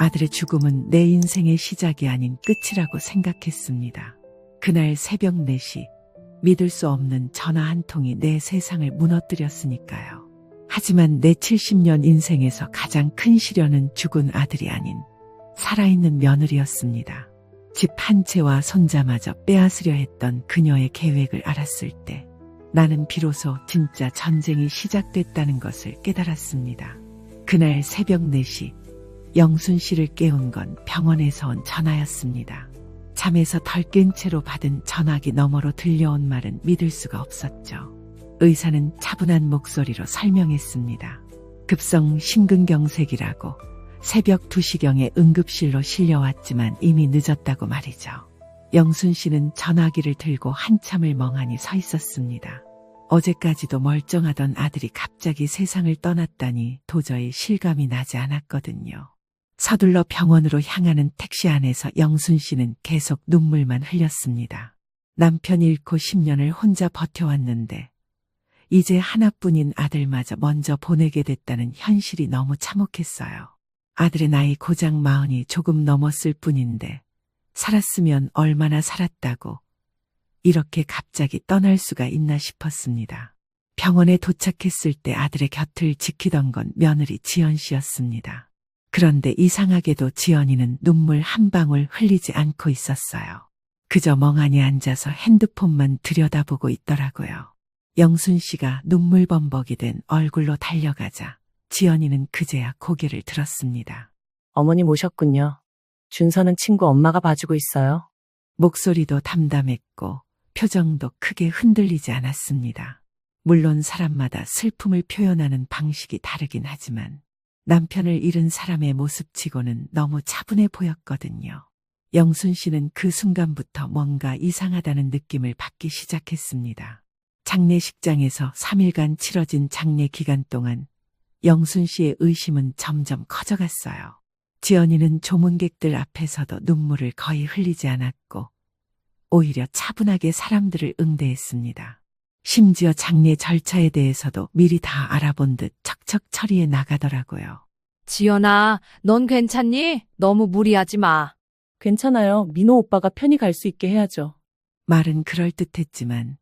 아들의 죽음은 내 인생의 시작이 아닌 끝이라고 생각했습니다. 그날 새벽 4시, 믿을 수 없는 전화 한 통이 내 세상을 무너뜨렸으니까요. 하지만 내 70년 인생에서 가장 큰 시련은 죽은 아들이 아닌 살아있는 며느리였습니다. 집 한 채와 손자마저 빼앗으려 했던 그녀의 계획을 알았을 때 나는 비로소 진짜 전쟁이 시작됐다는 것을 깨달았습니다. 그날 새벽 4시 영순 씨를 깨운 건 병원에서 온 전화였습니다. 잠에서 덜 깬 채로 받은 전화기 너머로 들려온 말은 믿을 수가 없었죠. 의사는 차분한 목소리로 설명했습니다. 급성 심근경색이라고 새벽 2시경에 응급실로 실려왔지만 이미 늦었다고 말이죠. 영순 씨는 전화기를 들고 한참을 멍하니 서 있었습니다. 어제까지도 멀쩡하던 아들이 갑자기 세상을 떠났다니 도저히 실감이 나지 않았거든요. 서둘러 병원으로 향하는 택시 안에서 영순 씨는 계속 눈물만 흘렸습니다. 남편 잃고 10년을 혼자 버텨왔는데 이제 하나뿐인 아들마저 먼저 보내게 됐다는 현실이 너무 참혹했어요. 아들의 나이 고작 40이 조금 넘었을 뿐인데 살았으면 얼마나 살았다고 이렇게 갑자기 떠날 수가 있나 싶었습니다. 병원에 도착했을 때 아들의 곁을 지키던 건 며느리 지연 씨였습니다. 그런데 이상하게도 지연이는 눈물 한 방울 흘리지 않고 있었어요. 그저 멍하니 앉아서 핸드폰만 들여다보고 있더라고요. 영순 씨가 눈물범벅이 된 얼굴로 달려가자 지연이는 그제야 고개를 들었습니다. 어머님 오셨군요. 준서는 친구 엄마가 봐주고 있어요. 목소리도 담담했고 표정도 크게 흔들리지 않았습니다. 물론 사람마다 슬픔을 표현하는 방식이 다르긴 하지만 남편을 잃은 사람의 모습치고는 너무 차분해 보였거든요. 영순 씨는 그 순간부터 뭔가 이상하다는 느낌을 받기 시작했습니다. 장례식장에서 3일간 치러진 장례 기간 동안 영순 씨의 의심은 점점 커져갔어요. 지연이는 조문객들 앞에서도 눈물을 거의 흘리지 않았고 오히려 차분하게 사람들을 응대했습니다. 심지어 장례 절차에 대해서도 미리 다 알아본 듯 척척 처리해 나가더라고요. 지연아, 넌 괜찮니? 너무 무리하지 마. 괜찮아요. 민호 오빠가 편히 갈 수 있게 해야죠. 말은 그럴듯했지만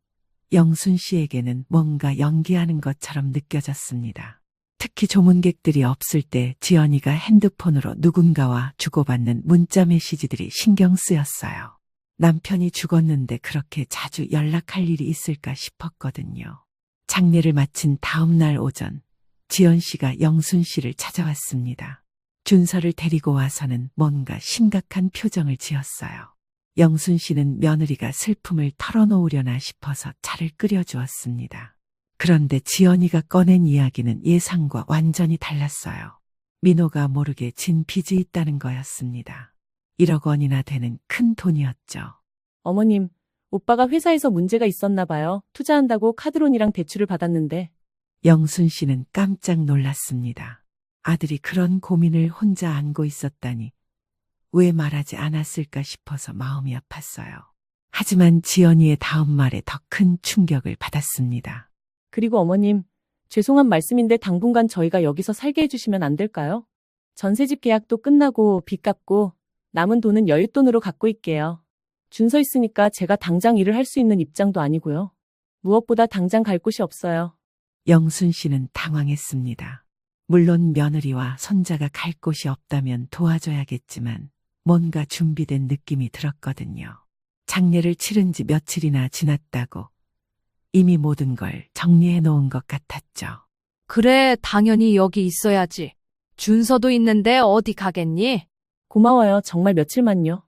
영순 씨에게는 뭔가 연기하는 것처럼 느껴졌습니다. 특히 조문객들이 없을 때 지연이가 핸드폰으로 누군가와 주고받는 문자 메시지들이 신경 쓰였어요. 남편이 죽었는데 그렇게 자주 연락할 일이 있을까 싶었거든요. 장례를 마친 다음 날 오전 지연 씨가 영순 씨를 찾아왔습니다. 준서를 데리고 와서는 뭔가 심각한 표정을 지었어요. 영순 씨는 며느리가 슬픔을 털어놓으려나 싶어서 차를 끓여주었습니다. 그런데 지연이가 꺼낸 이야기는 예상과 완전히 달랐어요. 민호가 모르게 진 빚이 있다는 거였습니다. 1억 원이나 되는 큰 돈이었죠. 어머님, 오빠가 회사에서 문제가 있었나 봐요. 투자한다고 카드론이랑 대출을 받았는데. 영순 씨는 깜짝 놀랐습니다. 아들이 그런 고민을 혼자 안고 있었다니 왜 말하지 않았을까 싶어서 마음이 아팠어요. 하지만 지연이의 다음 말에 더 큰 충격을 받았습니다. 그리고 어머님, 죄송한 말씀인데 당분간 저희가 여기서 살게 해주시면 안 될까요? 전세집 계약도 끝나고 빚 갚고 남은 돈은 여윳돈으로 갖고 있게요. 준서 있으니까 제가 당장 일을 할 수 있는 입장도 아니고요. 무엇보다 당장 갈 곳이 없어요. 영순 씨는 당황했습니다. 물론 며느리와 손자가 갈 곳이 없다면 도와줘야겠지만 뭔가 준비된 느낌이 들었거든요. 장례를 치른 지 며칠이나 지났다고 이미 모든 걸 정리해 놓은 것 같았죠. 그래, 당연히 여기 있어야지. 준서도 있는데 어디 가겠니? 고마워요. 정말 며칠만요.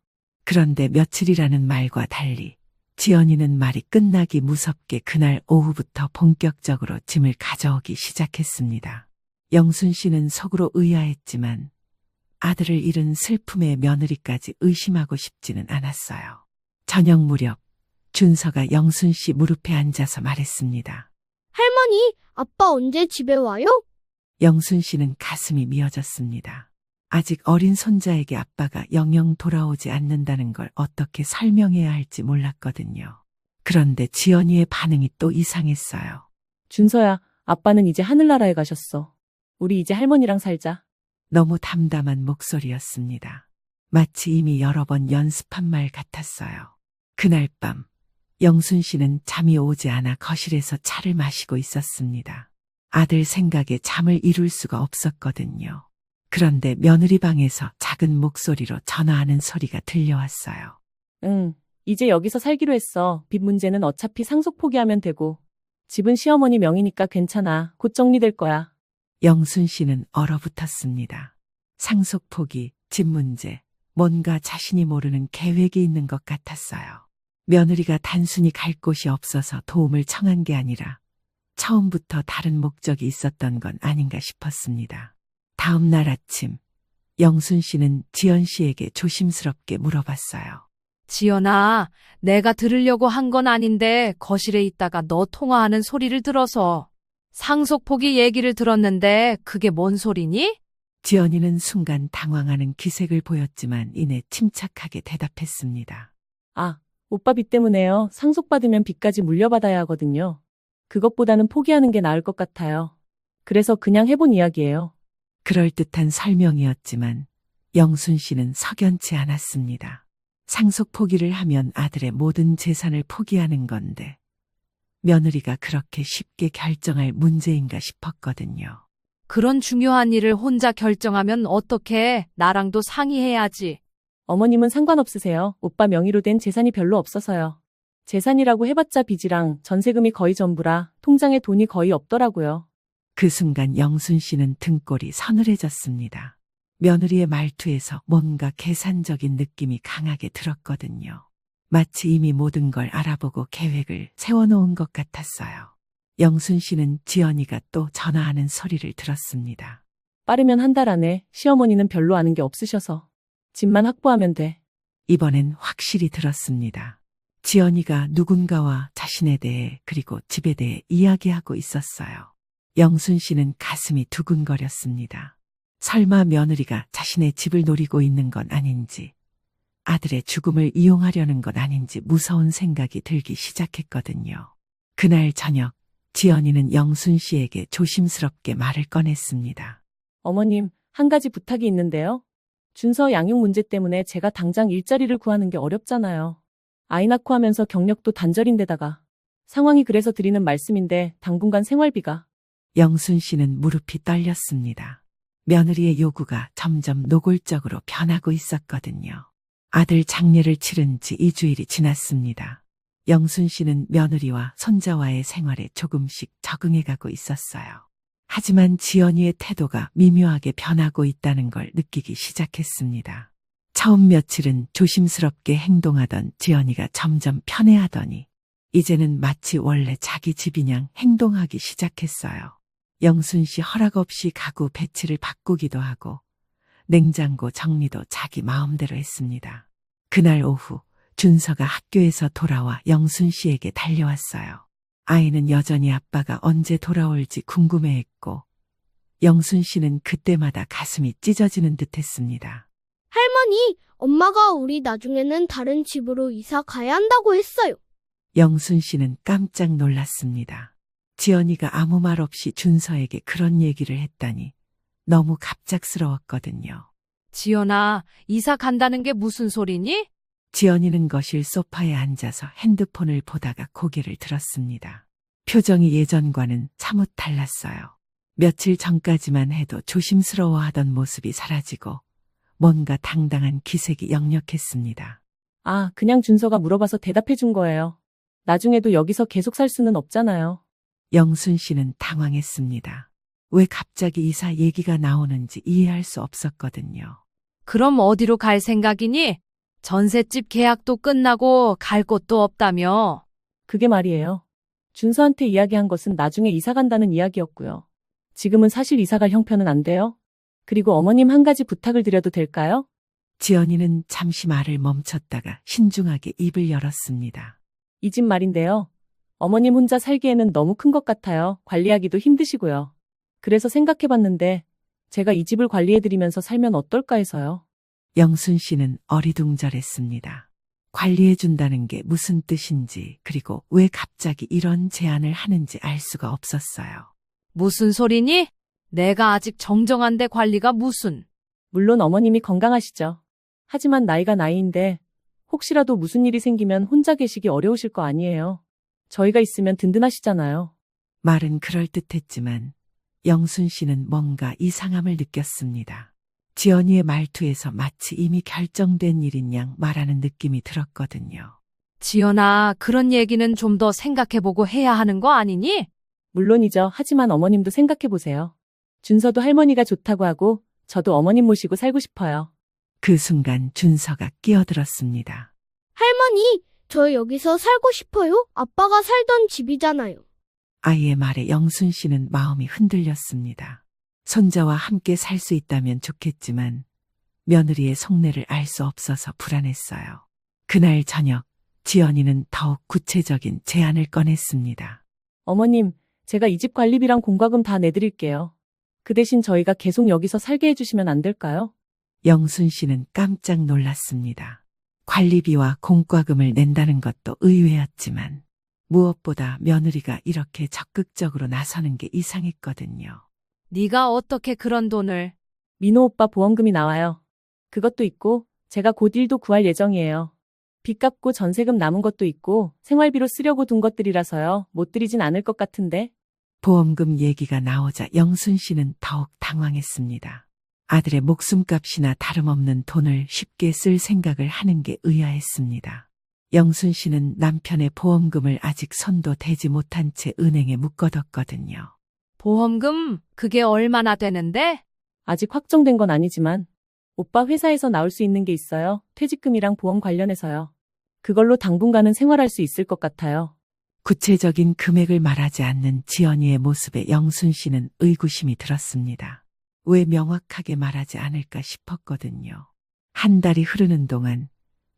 그런데 며칠이라는 말과 달리 지연이는 말이 끝나기 무섭게 그날 오후부터 본격적으로 짐을 가져오기 시작했습니다. 영순 씨는 속으로 의아했지만 아들을 잃은 슬픔의 며느리까지 의심하고 싶지는 않았어요. 저녁 무렵 준서가 영순 씨 무릎에 앉아서 말했습니다. 할머니, 아빠 언제 집에 와요? 영순 씨는 가슴이 미어졌습니다. 아직 어린 손자에게 아빠가 영영 돌아오지 않는다는 걸 어떻게 설명해야 할지 몰랐거든요. 그런데 지연이의 반응이 또 이상했어요. 준서야, 아빠는 이제 하늘나라에 가셨어. 우리 이제 할머니랑 살자. 너무 담담한 목소리였습니다. 마치 이미 여러 번 연습한 말 같았어요. 그날 밤 영순 씨는 잠이 오지 않아 거실에서 차를 마시고 있었습니다. 아들 생각에 잠을 이룰 수가 없었거든요. 그런데 며느리 방에서 작은 목소리로 전화하는 소리가 들려왔어요. 응, 이제 여기서 살기로 했어. 빚 문제는 어차피 상속 포기하면 되고. 집은 시어머니 명의니까 괜찮아. 곧 정리될 거야. 영순 씨는 얼어붙었습니다. 상속 포기, 집 문제, 뭔가 자신이 모르는 계획이 있는 것 같았어요. 며느리가 단순히 갈 곳이 없어서 도움을 청한 게 아니라 처음부터 다른 목적이 있었던 건 아닌가 싶었습니다. 다음 날 아침, 영순 씨는 지연 씨에게 조심스럽게 물어봤어요. 지연아, 내가 들으려고 한 건 아닌데 거실에 있다가 너 통화하는 소리를 들어서 상속 포기 얘기를 들었는데 그게 뭔 소리니? 지연이는 순간 당황하는 기색을 보였지만 이내 침착하게 대답했습니다. 아, 오빠 빚 때문에요. 상속받으면 빚까지 물려받아야 하거든요. 그것보다는 포기하는 게 나을 것 같아요. 그래서 그냥 해본 이야기예요. 그럴듯한 설명이었지만 영순 씨는 석연치 않았습니다. 상속 포기를 하면 아들의 모든 재산을 포기하는 건데 며느리가 그렇게 쉽게 결정할 문제인가 싶었거든요. 그런 중요한 일을 혼자 결정하면 어떡해? 나랑도 상의해야지. 어머님은 상관없으세요. 오빠 명의로 된 재산이 별로 없어서요. 재산이라고 해봤자 빚이랑 전세금이 거의 전부라 통장에 돈이 거의 없더라고요. 그 순간 영순 씨는 등골이 서늘해졌습니다. 며느리의 말투에서 뭔가 계산적인 느낌이 강하게 들었거든요. 마치 이미 모든 걸 알아보고 계획을 세워놓은 것 같았어요. 영순 씨는 지연이가 또 전화하는 소리를 들었습니다. 빠르면 한 달 안에 시어머니는 별로 아는 게 없으셔서 집만 확보하면 돼. 이번엔 확실히 들었습니다. 지연이가 누군가와 자신에 대해 그리고 집에 대해 이야기하고 있었어요. 영순 씨는 가슴이 두근거렸습니다. 설마 며느리가 자신의 집을 노리고 있는 건 아닌지, 아들의 죽음을 이용하려는 건 아닌지 무서운 생각이 들기 시작했거든요. 그날 저녁, 지연이는 영순 씨에게 조심스럽게 말을 꺼냈습니다. 어머님, 한 가지 부탁이 있는데요. 준서 양육 문제 때문에 제가 당장 일자리를 구하는 게 어렵잖아요. 아이 낳고 하면서 경력도 단절인데다가 상황이 그래서 드리는 말씀인데 당분간 생활비가. 영순 씨는 무릎이 떨렸습니다. 며느리의 요구가 점점 노골적으로 변하고 있었거든요. 아들 장례를 치른 지 2주일이 지났습니다. 영순 씨는 며느리와 손자와의 생활에 조금씩 적응해가고 있었어요. 하지만 지연이의 태도가 미묘하게 변하고 있다는 걸 느끼기 시작했습니다. 처음 며칠은 조심스럽게 행동하던 지연이가 점점 편해하더니 이제는 마치 원래 자기 집이냥 행동하기 시작했어요. 영순 씨 허락 없이 가구 배치를 바꾸기도 하고 냉장고 정리도 자기 마음대로 했습니다. 그날 오후 준서가 학교에서 돌아와 영순 씨에게 달려왔어요. 아이는 여전히 아빠가 언제 돌아올지 궁금해했고 영순 씨는 그때마다 가슴이 찢어지는 듯했습니다. 할머니, 엄마가 우리 나중에는 다른 집으로 이사 가야 한다고 했어요. 영순 씨는 깜짝 놀랐습니다. 지연이가 아무 말 없이 준서에게 그런 얘기를 했다니 너무 갑작스러웠거든요. 지연아, 이사 간다는 게 무슨 소리니? 지연이는 거실 소파에 앉아서 핸드폰을 보다가 고개를 들었습니다. 표정이 예전과는 사뭇 달랐어요. 며칠 전까지만 해도 조심스러워하던 모습이 사라지고 뭔가 당당한 기색이 역력했습니다. 아, 그냥 준서가 물어봐서 대답해 준 거예요. 나중에도 여기서 계속 살 수는 없잖아요. 영순 씨는 당황했습니다. 왜 갑자기 이사 얘기가 나오는지 이해할 수 없었거든요. 그럼 어디로 갈 생각이니? 전셋집 계약도 끝나고 갈 곳도 없다며. 그게 말이에요. 준서한테 이야기한 것은 나중에 이사 간다는 이야기였고요. 지금은 사실 이사 갈 형편은 안 돼요. 그리고 어머님 한 가지 부탁을 드려도 될까요? 지연이는 잠시 말을 멈췄다가 신중하게 입을 열었습니다. 이 집 말인데요. 어머님 혼자 살기에는 너무 큰 것 같아요. 관리하기도 힘드시고요. 그래서 생각해봤는데 제가 이 집을 관리해드리면서 살면 어떨까 해서요. 영순 씨는 어리둥절했습니다. 관리해준다는 게 무슨 뜻인지 그리고 왜 갑자기 이런 제안을 하는지 알 수가 없었어요. 무슨 소리니? 내가 아직 정정한데 관리가 무슨. 물론 어머님이 건강하시죠. 하지만 나이가 나이인데 혹시라도 무슨 일이 생기면 혼자 계시기 어려우실 거 아니에요. 저희가 있으면 든든하시잖아요. 말은 그럴듯했지만 영순 씨는 뭔가 이상함을 느꼈습니다. 지연이의 말투에서 마치 이미 결정된 일인 양 말하는 느낌이 들었거든요. 지연아, 그런 얘기는 좀 더 생각해보고 해야 하는 거 아니니? 물론이죠. 하지만 어머님도 생각해보세요. 준서도 할머니가 좋다고 하고 저도 어머님 모시고 살고 싶어요. 그 순간 준서가 끼어들었습니다. 할머니, 저 여기서 살고 싶어요. 아빠가 살던 집이잖아요. 아이의 말에 영순 씨는 마음이 흔들렸습니다. 손자와 함께 살 수 있다면 좋겠지만 며느리의 속내를 알 수 없어서 불안했어요. 그날 저녁 지연이는 더욱 구체적인 제안을 꺼냈습니다. 어머님, 제가 이 집 관리비랑 공과금 다 내드릴게요. 그 대신 저희가 계속 여기서 살게 해주시면 안 될까요? 영순 씨는 깜짝 놀랐습니다. 관리비와 공과금을 낸다는 것도 의외였지만 무엇보다 며느리가 이렇게 적극적으로 나서는 게 이상했거든요. 네가 어떻게 그런 돈을. 민호 오빠 보험금이 나와요. 그것도 있고 제가 곧 일도 구할 예정이에요. 빚 갚고 전세금 남은 것도 있고 생활비로 쓰려고 둔 것들이라서요. 못 드리진 않을 것 같은데. 보험금 얘기가 나오자 영순 씨는 더욱 당황했습니다. 아들의 목숨값이나 다름없는 돈을 쉽게 쓸 생각을 하는 게 의아했습니다. 영순 씨는 남편의 보험금을 아직 손도 대지 못한 채 은행에 묶어뒀거든요. 보험금, 그게 얼마나 되는데? 아직 확정된 건 아니지만 오빠 회사에서 나올 수 있는 게 있어요. 퇴직금이랑 보험 관련해서요. 그걸로 당분간은 생활할 수 있을 것 같아요. 구체적인 금액을 말하지 않는 지연이의 모습에 영순 씨는 의구심이 들었습니다. 왜 명확하게 말하지 않을까 싶었거든요. 한 달이 흐르는 동안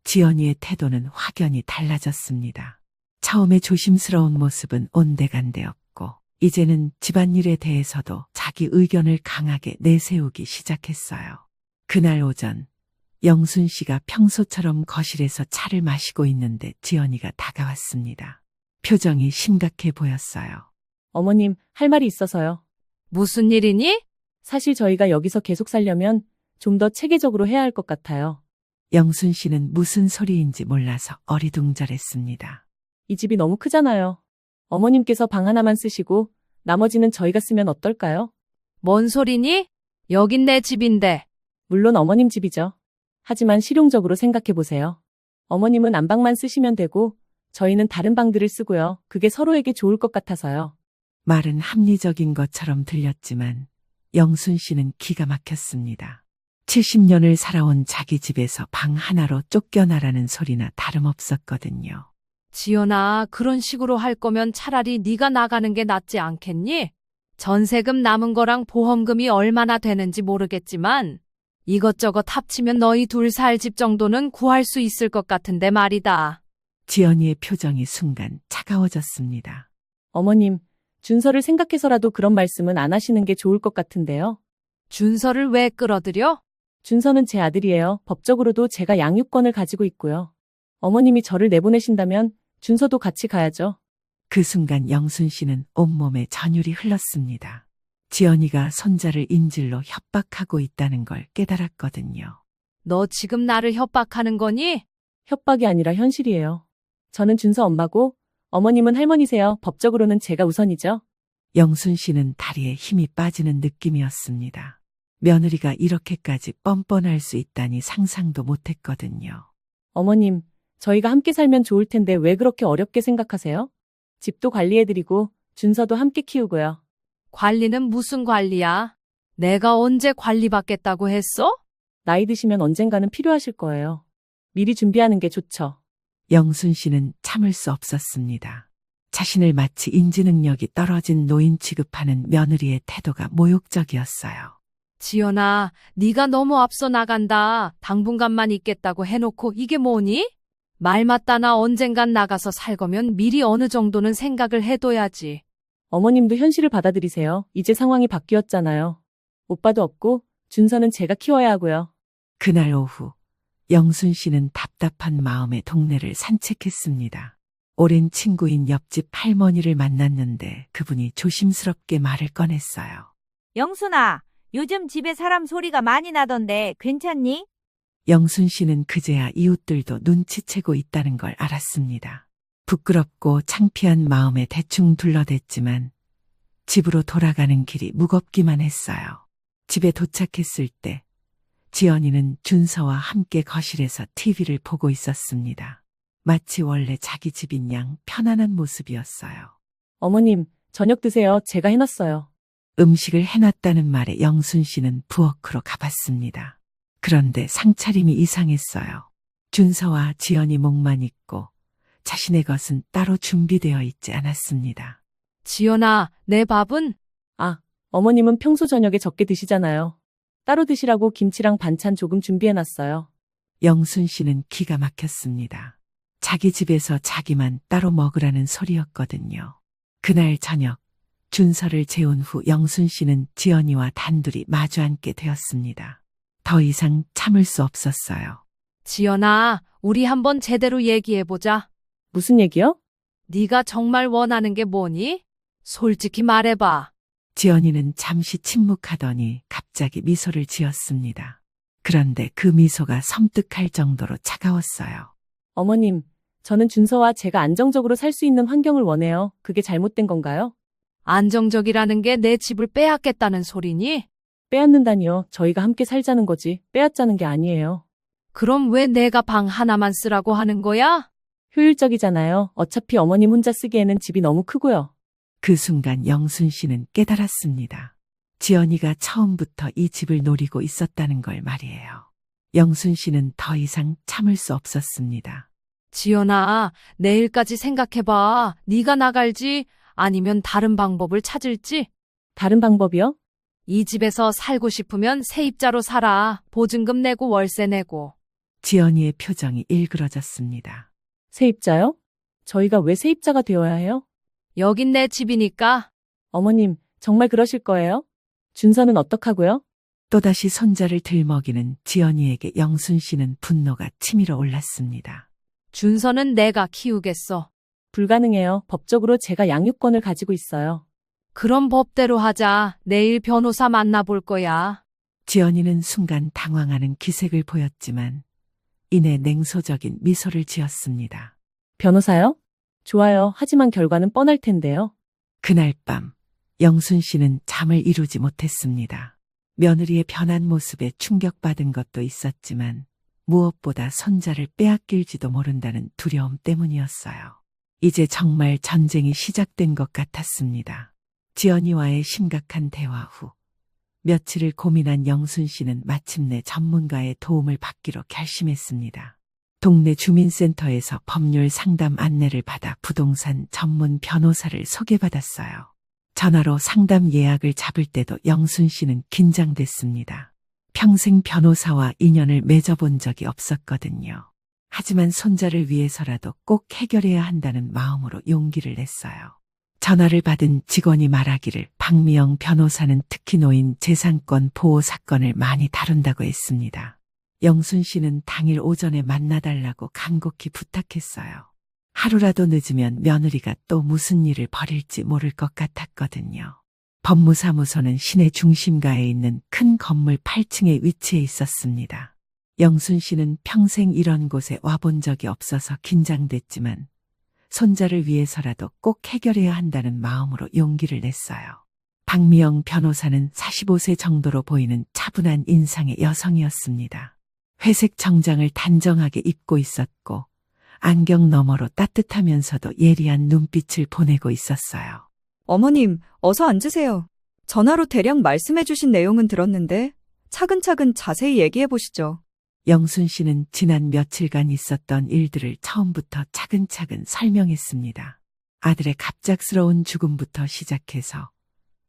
지연이의 태도는 확연히 달라졌습니다. 처음에 조심스러운 모습은 온데간데없고 이제는 집안일에 대해서도 자기 의견을 강하게 내세우기 시작했어요. 그날 오전 영순 씨가 평소처럼 거실에서 차를 마시고 있는데 지연이가 다가왔습니다. 표정이 심각해 보였어요. 어머님, 할 말이 있어서요. 무슨 일이니? 사실 저희가 여기서 계속 살려면 좀 더 체계적으로 해야 할 것 같아요. 영순 씨는 무슨 소리인지 몰라서 어리둥절했습니다. 이 집이 너무 크잖아요. 어머님께서 방 하나만 쓰시고 나머지는 저희가 쓰면 어떨까요? 뭔 소리니? 여긴 내 집인데. 물론 어머님 집이죠. 하지만 실용적으로 생각해보세요. 어머님은 안방만 쓰시면 되고 저희는 다른 방들을 쓰고요. 그게 서로에게 좋을 것 같아서요. 말은 합리적인 것처럼 들렸지만 영순 씨는 기가 막혔습니다. 70년을 살아온 자기 집에서 방 하나로 쫓겨나라는 소리나 다름없었거든요. 지연아, 그런 식으로 할 거면 차라리 네가 나가는 게 낫지 않겠니? 전세금 남은 거랑 보험금이 얼마나 되는지 모르겠지만 이것저것 합치면 너희 둘 살 집 정도는 구할 수 있을 것 같은데 말이다. 지연이의 표정이 순간 차가워졌습니다. 어머님, 준서를 생각해서라도 그런 말씀은 안 하시는 게 좋을 것 같은데요. 준서를 왜 끌어들여? 준서는 제 아들이에요. 법적으로도 제가 양육권을 가지고 있고요. 어머님이 저를 내보내신다면 준서도 같이 가야죠. 그 순간 영순 씨는 온몸에 전율이 흘렀습니다. 지연이가 손자를 인질로 협박하고 있다는 걸 깨달았거든요. 너 지금 나를 협박하는 거니? 협박이 아니라 현실이에요. 저는 준서 엄마고 어머님은 할머니세요. 법적으로는 제가 우선이죠. 영순 씨는 다리에 힘이 빠지는 느낌이었습니다. 며느리가 이렇게까지 뻔뻔할 수 있다니 상상도 못했거든요. 어머님, 저희가 함께 살면 좋을 텐데 왜 그렇게 어렵게 생각하세요? 집도 관리해드리고 준서도 함께 키우고요. 관리는 무슨 관리야? 내가 언제 관리받겠다고 했어? 나이 드시면 언젠가는 필요하실 거예요. 미리 준비하는 게 좋죠. 영순 씨는 참을 수 없었습니다. 자신을 마치 인지 능력이 떨어진 노인 취급하는 며느리의 태도가 모욕적이었어요. 지연아, 네가 너무 앞서 나간다. 당분간만 있겠다고 해놓고 이게 뭐니? 말 맞다. 나 언젠간 나가서 살 거면 미리 어느 정도는 생각을 해둬야지. 어머님도 현실을 받아들이세요. 이제 상황이 바뀌었잖아요. 오빠도 없고 준서는 제가 키워야 하고요. 그날 오후 영순 씨는 답답한 마음에 동네를 산책했습니다. 오랜 친구인 옆집 할머니를 만났는데 그분이 조심스럽게 말을 꺼냈어요. 영순아, 요즘 집에 사람 소리가 많이 나던데 괜찮니? 영순 씨는 그제야 이웃들도 눈치채고 있다는 걸 알았습니다. 부끄럽고 창피한 마음에 대충 둘러댔지만 집으로 돌아가는 길이 무겁기만 했어요. 집에 도착했을 때 지연이는 준서와 함께 거실에서 TV를 보고 있었습니다. 마치 원래 자기 집인 양 편안한 모습이었어요. 어머님, 저녁 드세요. 제가 해놨어요. 음식을 해놨다는 말에 영순 씨는 부엌으로 가봤습니다. 그런데 상차림이 이상했어요. 준서와 지연이 목만 있고 자신의 것은 따로 준비되어 있지 않았습니다. 지연아, 내 밥은? 아, 어머님은 평소 저녁에 적게 드시잖아요. 따로 드시라고 김치랑 반찬 조금 준비해놨어요. 영순 씨는 기가 막혔습니다. 자기 집에서 자기만 따로 먹으라는 소리였거든요. 그날 저녁 준서를 재운 후 영순 씨는 지연이와 단둘이 마주 앉게 되었습니다. 더 이상 참을 수 없었어요. 지연아, 우리 한번 제대로 얘기해보자. 무슨 얘기요? 네가 정말 원하는 게 뭐니? 솔직히 말해봐. 지연이는 잠시 침묵하더니 갑자기 미소를 지었습니다. 그런데 그 미소가 섬뜩할 정도로 차가웠어요. 어머님, 저는 준서와 제가 안정적으로 살 수 있는 환경을 원해요. 그게 잘못된 건가요? 안정적이라는 게 내 집을 빼앗겠다는 소리니? 빼앗는다니요. 저희가 함께 살자는 거지. 빼앗자는 게 아니에요. 그럼 왜 내가 방 하나만 쓰라고 하는 거야? 효율적이잖아요. 어차피 어머님 혼자 쓰기에는 집이 너무 크고요. 그 순간 영순 씨는 깨달았습니다. 지연이가 처음부터 이 집을 노리고 있었다는 걸 말이에요. 영순 씨는 더 이상 참을 수 없었습니다. 지연아, 내일까지 생각해봐. 네가 나갈지 아니면 다른 방법을 찾을지. 다른 방법이요? 이 집에서 살고 싶으면 세입자로 살아. 보증금 내고 월세 내고. 지연이의 표정이 일그러졌습니다. 세입자요? 저희가 왜 세입자가 되어야 해요? 여긴 내 집이니까. 어머님, 정말 그러실 거예요? 준서는 어떡하고요? 또다시 손자를 들먹이는 지연이에게 영순 씨는 분노가 치밀어 올랐습니다. 준서는 내가 키우겠어. 불가능해요. 법적으로 제가 양육권을 가지고 있어요. 그럼 법대로 하자. 내일 변호사 만나볼 거야. 지연이는 순간 당황하는 기색을 보였지만 이내 냉소적인 미소를 지었습니다. 변호사요? 좋아요. 하지만 결과는 뻔할 텐데요. 그날 밤 영순 씨는 잠을 이루지 못했습니다. 며느리의 변한 모습에 충격받은 것도 있었지만 무엇보다 손자를 빼앗길지도 모른다는 두려움 때문이었어요. 이제 정말 전쟁이 시작된 것 같았습니다. 지연이와의 심각한 대화 후 며칠을 고민한 영순 씨는 마침내 전문가의 도움을 받기로 결심했습니다. 동네 주민센터에서 법률 상담 안내를 받아 부동산 전문 변호사를 소개받았어요. 전화로 상담 예약을 잡을 때도 영순 씨는 긴장됐습니다. 평생 변호사와 인연을 맺어본 적이 없었거든요. 하지만 손자를 위해서라도 꼭 해결해야 한다는 마음으로 용기를 냈어요. 전화를 받은 직원이 말하기를 박미영 변호사는 특히 노인 재산권 보호 사건을 많이 다룬다고 했습니다. 영순 씨는 당일 오전에 만나달라고 간곡히 부탁했어요. 하루라도 늦으면 며느리가 또 무슨 일을 벌일지 모를 것 같았거든요. 법무사무소는 시내 중심가에 있는 큰 건물 8층에 위치해 있었습니다. 영순 씨는 평생 이런 곳에 와본 적이 없어서 긴장됐지만 손자를 위해서라도 꼭 해결해야 한다는 마음으로 용기를 냈어요. 박미영 변호사는 45세 정도로 보이는 차분한 인상의 여성이었습니다. 회색 정장을 단정하게 입고 있었고 안경 너머로 따뜻하면서도 예리한 눈빛을 보내고 있었어요. 어머님, 어서 앉으세요. 전화로 대략 말씀해 주신 내용은 들었는데 차근차근 자세히 얘기해 보시죠. 영순 씨는 지난 며칠간 있었던 일들을 처음부터 차근차근 설명했습니다. 아들의 갑작스러운 죽음부터 시작해서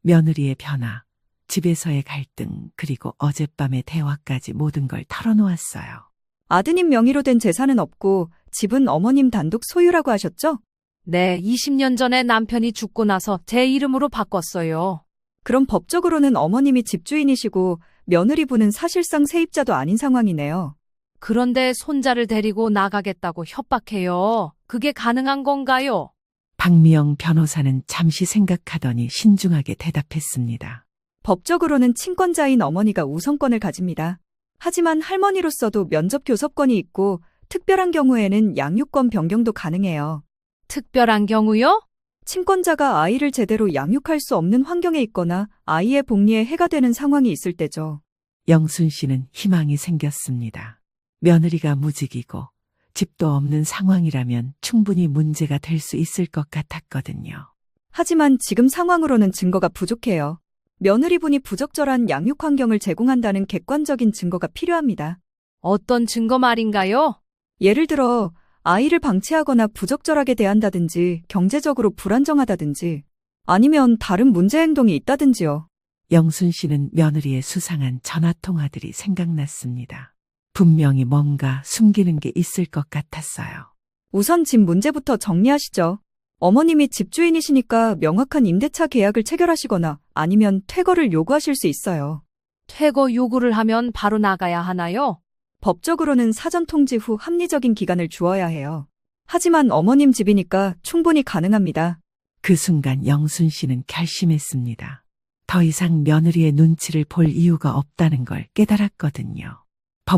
며느리의 변화, 집에서의 갈등, 그리고 어젯밤의 대화까지 모든 걸 털어놓았어요. 아드님 명의로 된 재산은 없고 집은 어머님 단독 소유라고 하셨죠? 네, 20년 전에 남편이 죽고 나서 제 이름으로 바꿨어요. 그럼 법적으로는 어머님이 집주인이시고 며느리분은 사실상 세입자도 아닌 상황이네요. 그런데 손자를 데리고 나가겠다고 협박해요. 그게 가능한 건가요? 박미영 변호사는 잠시 생각하더니 신중하게 대답했습니다. 법적으로는 친권자인 어머니가 우선권을 가집니다. 하지만 할머니로서도 면접 교섭권이 있고 특별한 경우에는 양육권 변경도 가능해요. 특별한 경우요? 친권자가 아이를 제대로 양육할 수 없는 환경에 있거나 아이의 복리에 해가 되는 상황이 있을 때죠. 영순 씨는 희망이 생겼습니다. 며느리가 무직이고 집도 없는 상황이라면 충분히 문제가 될 수 있을 것 같았거든요. 하지만 지금 상황으로는 증거가 부족해요. 며느리분이 부적절한 양육 환경을 제공한다는 객관적인 증거가 필요합니다. 어떤 증거 말인가요? 예를 들어 아이를 방치하거나 부적절하게 대한다든지 경제적으로 불안정하다든지 아니면 다른 문제 행동이 있다든지요. 영순 씨는 며느리의 수상한 전화통화들이 생각났습니다. 분명히 뭔가 숨기는 게 있을 것 같았어요. 우선 집 문제부터 정리하시죠. 어머님이 집주인이시니까 명확한 임대차 계약을 체결하시거나 아니면 퇴거를 요구하실 수 있어요. 퇴거 요구를 하면 바로 나가야 하나요? 법적으로는 사전 통지 후 합리적인 기간을 주어야 해요. 하지만 어머님 집이니까 충분히 가능합니다. 그 순간 영순 씨는 결심했습니다. 더 이상 며느리의 눈치를 볼 이유가 없다는 걸 깨달았거든요.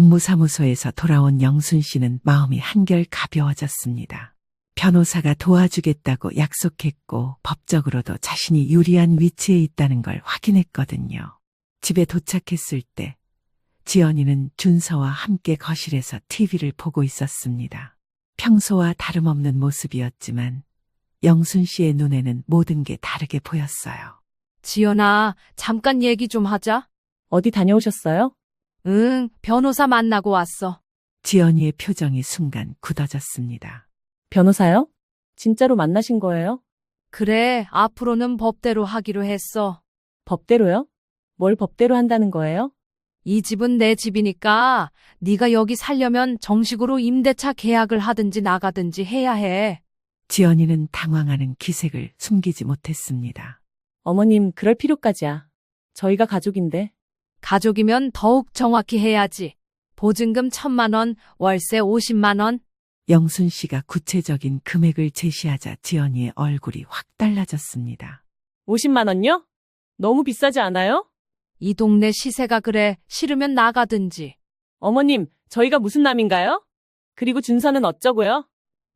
법무사무소에서 돌아온 영순 씨는 마음이 한결 가벼워졌습니다. 변호사가 도와주겠다고 약속했고 법적으로도 자신이 유리한 위치에 있다는 걸 확인했거든요. 집에 도착했을 때 지연이는 준서와 함께 거실에서 TV를 보고 있었습니다. 평소와 다름없는 모습이었지만 영순 씨의 눈에는 모든 게 다르게 보였어요. 지연아, 잠깐 얘기 좀 하자. 어디 다녀오셨어요? 응, 변호사 만나고 왔어. 지연이의 표정이 순간 굳어졌습니다. 변호사요? 진짜로 만나신 거예요? 그래, 앞으로는 법대로 하기로 했어. 법대로요? 뭘 법대로 한다는 거예요? 이 집은 내 집이니까 네가 여기 살려면 정식으로 임대차 계약을 하든지 나가든지 해야 해. 지연이는 당황하는 기색을 숨기지 못했습니다. 어머님, 그럴 필요까지야. 저희가 가족인데. 가족이면 더욱 정확히 해야지. 보증금 1,000만 원, 월세 50만 원. 영순 씨가 구체적인 금액을 제시하자 지연이의 얼굴이 확 달라졌습니다. 50만 원요? 너무 비싸지 않아요? 이 동네 시세가 그래. 싫으면 나가든지. 어머님, 저희가 무슨 남인가요? 그리고 준서는 어쩌고요?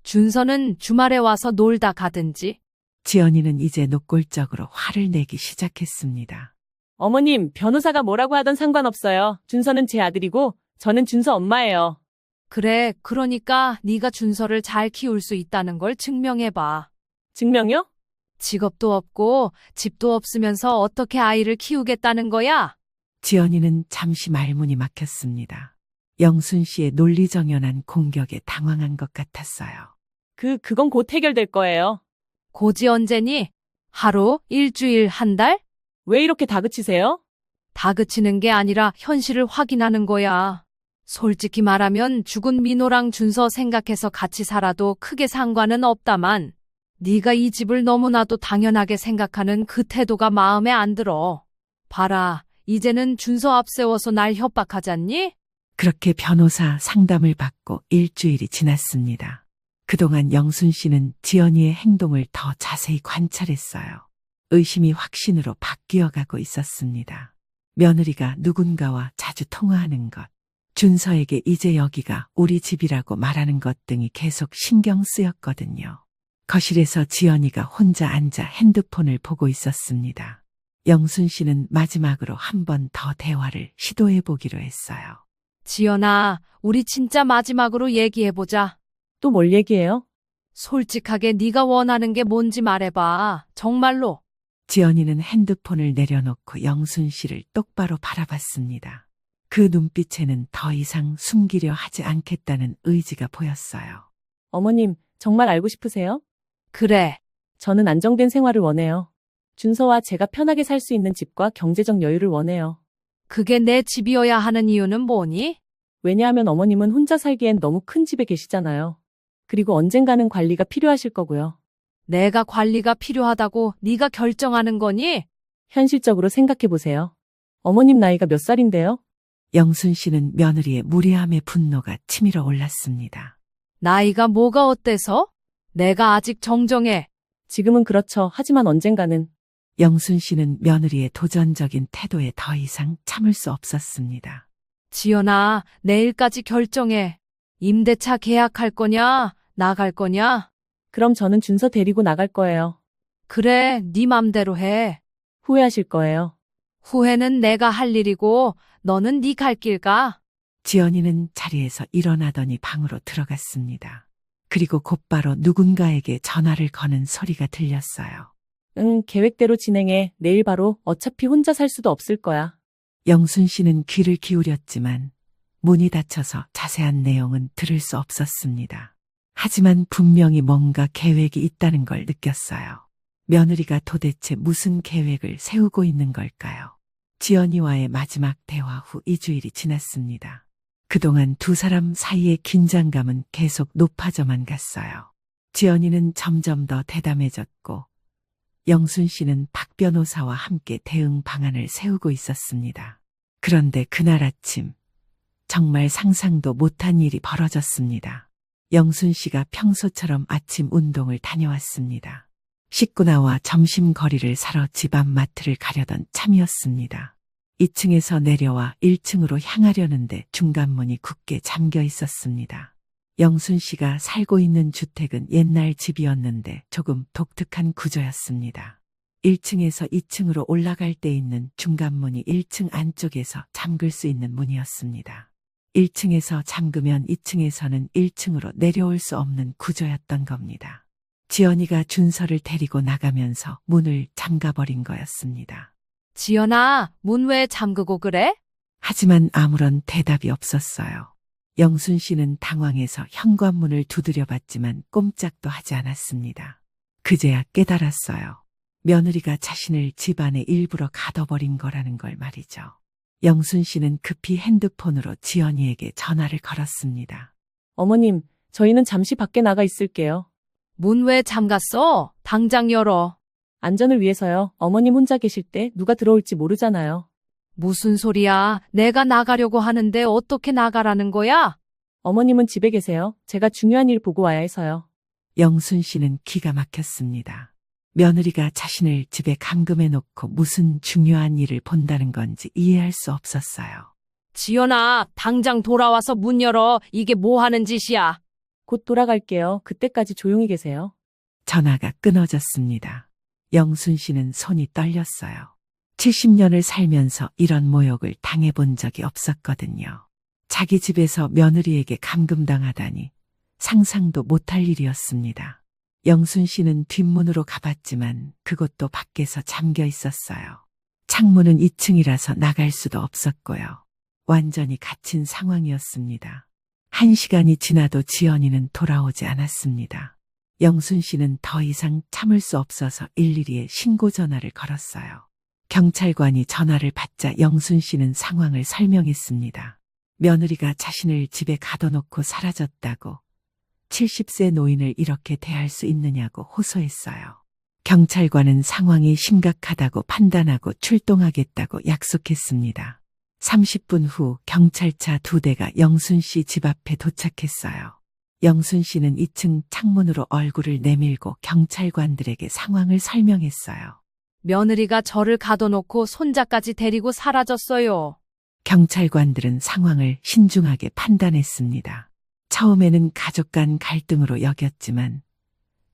준서는 주말에 와서 놀다 가든지. 지연이는 이제 노골적으로 화를 내기 시작했습니다. 어머님, 변호사가 뭐라고 하던 상관없어요. 준서는 제 아들이고 저는 준서 엄마예요. 그래, 그러니까 네가 준서를 잘 키울 수 있다는 걸 증명해봐. 증명요? 직업도 없고 집도 없으면서 어떻게 아이를 키우겠다는 거야? 지연이는 잠시 말문이 막혔습니다. 영순 씨의 논리정연한 공격에 당황한 것 같았어요. 그건 곧 해결될 거예요. 고지 언제니? 하루, 일주일, 한 달? 왜 이렇게 다그치세요? 다그치는 게 아니라 현실을 확인하는 거야. 솔직히 말하면 죽은 민호랑 준서 생각해서 같이 살아도 크게 상관은 없다만 네가 이 집을 너무나도 당연하게 생각하는 그 태도가 마음에 안 들어. 봐라, 이제는 준서 앞세워서 날 협박하잖니? 그렇게 변호사 상담을 받고 일주일이 지났습니다. 그동안 영순 씨는 지연이의 행동을 더 자세히 관찰했어요. 의심이 확신으로 바뀌어가고 있었습니다. 며느리가 누군가와 자주 통화하는 것, 준서에게 이제 여기가 우리 집이라고 말하는 것 등이 계속 신경 쓰였거든요. 거실에서 지연이가 혼자 앉아 핸드폰을 보고 있었습니다. 영순 씨는 마지막으로 한 번 더 대화를 시도해 보기로 했어요. 지연아, 우리 진짜 마지막으로 얘기해보자. 또 뭘 얘기해요? 솔직하게 네가 원하는 게 뭔지 말해봐. 정말로. 지연이는 핸드폰을 내려놓고 영순 씨를 똑바로 바라봤습니다. 그 눈빛에는 더 이상 숨기려 하지 않겠다는 의지가 보였어요. 어머님, 정말 알고 싶으세요? 그래. 저는 안정된 생활을 원해요. 준서와 제가 편하게 살 수 있는 집과 경제적 여유를 원해요. 그게 내 집이어야 하는 이유는 뭐니? 왜냐하면 어머님은 혼자 살기엔 너무 큰 집에 계시잖아요. 그리고 언젠가는 관리가 필요하실 거고요. 내가 관리가 필요하다고 네가 결정하는 거니? 현실적으로 생각해 보세요. 어머님 나이가 몇 살인데요? 영순 씨는 며느리의 무례함에 분노가 치밀어 올랐습니다. 나이가 뭐가 어때서? 내가 아직 정정해. 지금은 그렇죠. 하지만 언젠가는. 영순 씨는 며느리의 도전적인 태도에 더 이상 참을 수 없었습니다. 지연아, 내일까지 결정해. 임대차 계약할 거냐? 나갈 거냐? 그럼 저는 준서 데리고 나갈 거예요. 그래, 네 맘대로 해. 후회하실 거예요. 후회는 내가 할 일이고 너는 네 갈 길 가. 지연이는 자리에서 일어나더니 방으로 들어갔습니다. 그리고 곧바로 누군가에게 전화를 거는 소리가 들렸어요. 응, 계획대로 진행해. 내일 바로. 어차피 혼자 살 수도 없을 거야. 영순 씨는 귀를 기울였지만 문이 닫혀서 자세한 내용은 들을 수 없었습니다. 하지만 분명히 뭔가 계획이 있다는 걸 느꼈어요. 며느리가 도대체 무슨 계획을 세우고 있는 걸까요? 지연이와의 마지막 대화 후 2주일이 지났습니다. 그동안 두 사람 사이의 긴장감은 계속 높아져만 갔어요. 지연이는 점점 더 대담해졌고 영순 씨는 박 변호사와 함께 대응 방안을 세우고 있었습니다. 그런데 그날 아침 정말 상상도 못한 일이 벌어졌습니다. 영순 씨가 평소처럼 아침 운동을 다녀왔습니다. 씻고 나와 점심 거리를 사러 집 앞 마트를 가려던 참이었습니다. 2층에서 내려와 1층으로 향하려는데 중간문이 굳게 잠겨 있었습니다. 영순 씨가 살고 있는 주택은 옛날 집이었는데 조금 독특한 구조였습니다. 1층에서 2층으로 올라갈 때 있는 중간문이 1층 안쪽에서 잠글 수 있는 문이었습니다. 1층에서 잠그면 2층에서는 1층으로 내려올 수 없는 구조였던 겁니다. 지연이가 준서를 데리고 나가면서 문을 잠가버린 거였습니다. 지연아, 문 왜 잠그고 그래? 하지만 아무런 대답이 없었어요. 영순 씨는 당황해서 현관문을 두드려봤지만 꼼짝도 하지 않았습니다. 그제야 깨달았어요. 며느리가 자신을 집 안에 일부러 가둬버린 거라는 걸 말이죠. 영순 씨는 급히 핸드폰으로 지연이에게 전화를 걸었습니다. 어머님, 저희는 잠시 밖에 나가 있을게요. 문 왜 잠갔어? 당장 열어. 안전을 위해서요. 어머님 혼자 계실 때 누가 들어올지 모르잖아요. 무슨 소리야? 내가 나가려고 하는데 어떻게 나가라는 거야? 어머님은 집에 계세요. 제가 중요한 일 보고 와야 해서요. 영순 씨는 기가 막혔습니다. 며느리가 자신을 집에 감금해 놓고 무슨 중요한 일을 본다는 건지 이해할 수 없었어요. 지연아, 당장 돌아와서 문 열어. 이게 뭐 하는 짓이야? 곧 돌아갈게요. 그때까지 조용히 계세요. 전화가 끊어졌습니다. 영순 씨는 손이 떨렸어요. 70년을 살면서 이런 모욕을 당해본 적이 없었거든요. 자기 집에서 며느리에게 감금당하다니 상상도 못할 일이었습니다. 영순 씨는 뒷문으로 가봤지만 그곳도 밖에서 잠겨 있었어요. 창문은 2층이라서 나갈 수도 없었고요. 완전히 갇힌 상황이었습니다. 1시간이 지나도 지연이는 돌아오지 않았습니다. 영순 씨는 더 이상 참을 수 없어서 112에 신고 전화를 걸었어요. 경찰관이 전화를 받자 영순 씨는 상황을 설명했습니다. 며느리가 자신을 집에 가둬놓고 사라졌다고 70세 노인을 이렇게 대할 수 있느냐고 호소했어요. 경찰관은 상황이 심각하다고 판단하고 출동하겠다고 약속했습니다. 30분 후 경찰차 2대가 영순 씨 집 앞에 도착했어요. 영순 씨는 2층 창문으로 얼굴을 내밀고 경찰관들에게 상황을 설명했어요. 며느리가 저를 가둬놓고 손자까지 데리고 사라졌어요. 경찰관들은 상황을 신중하게 판단했습니다. 처음에는 가족 간 갈등으로 여겼지만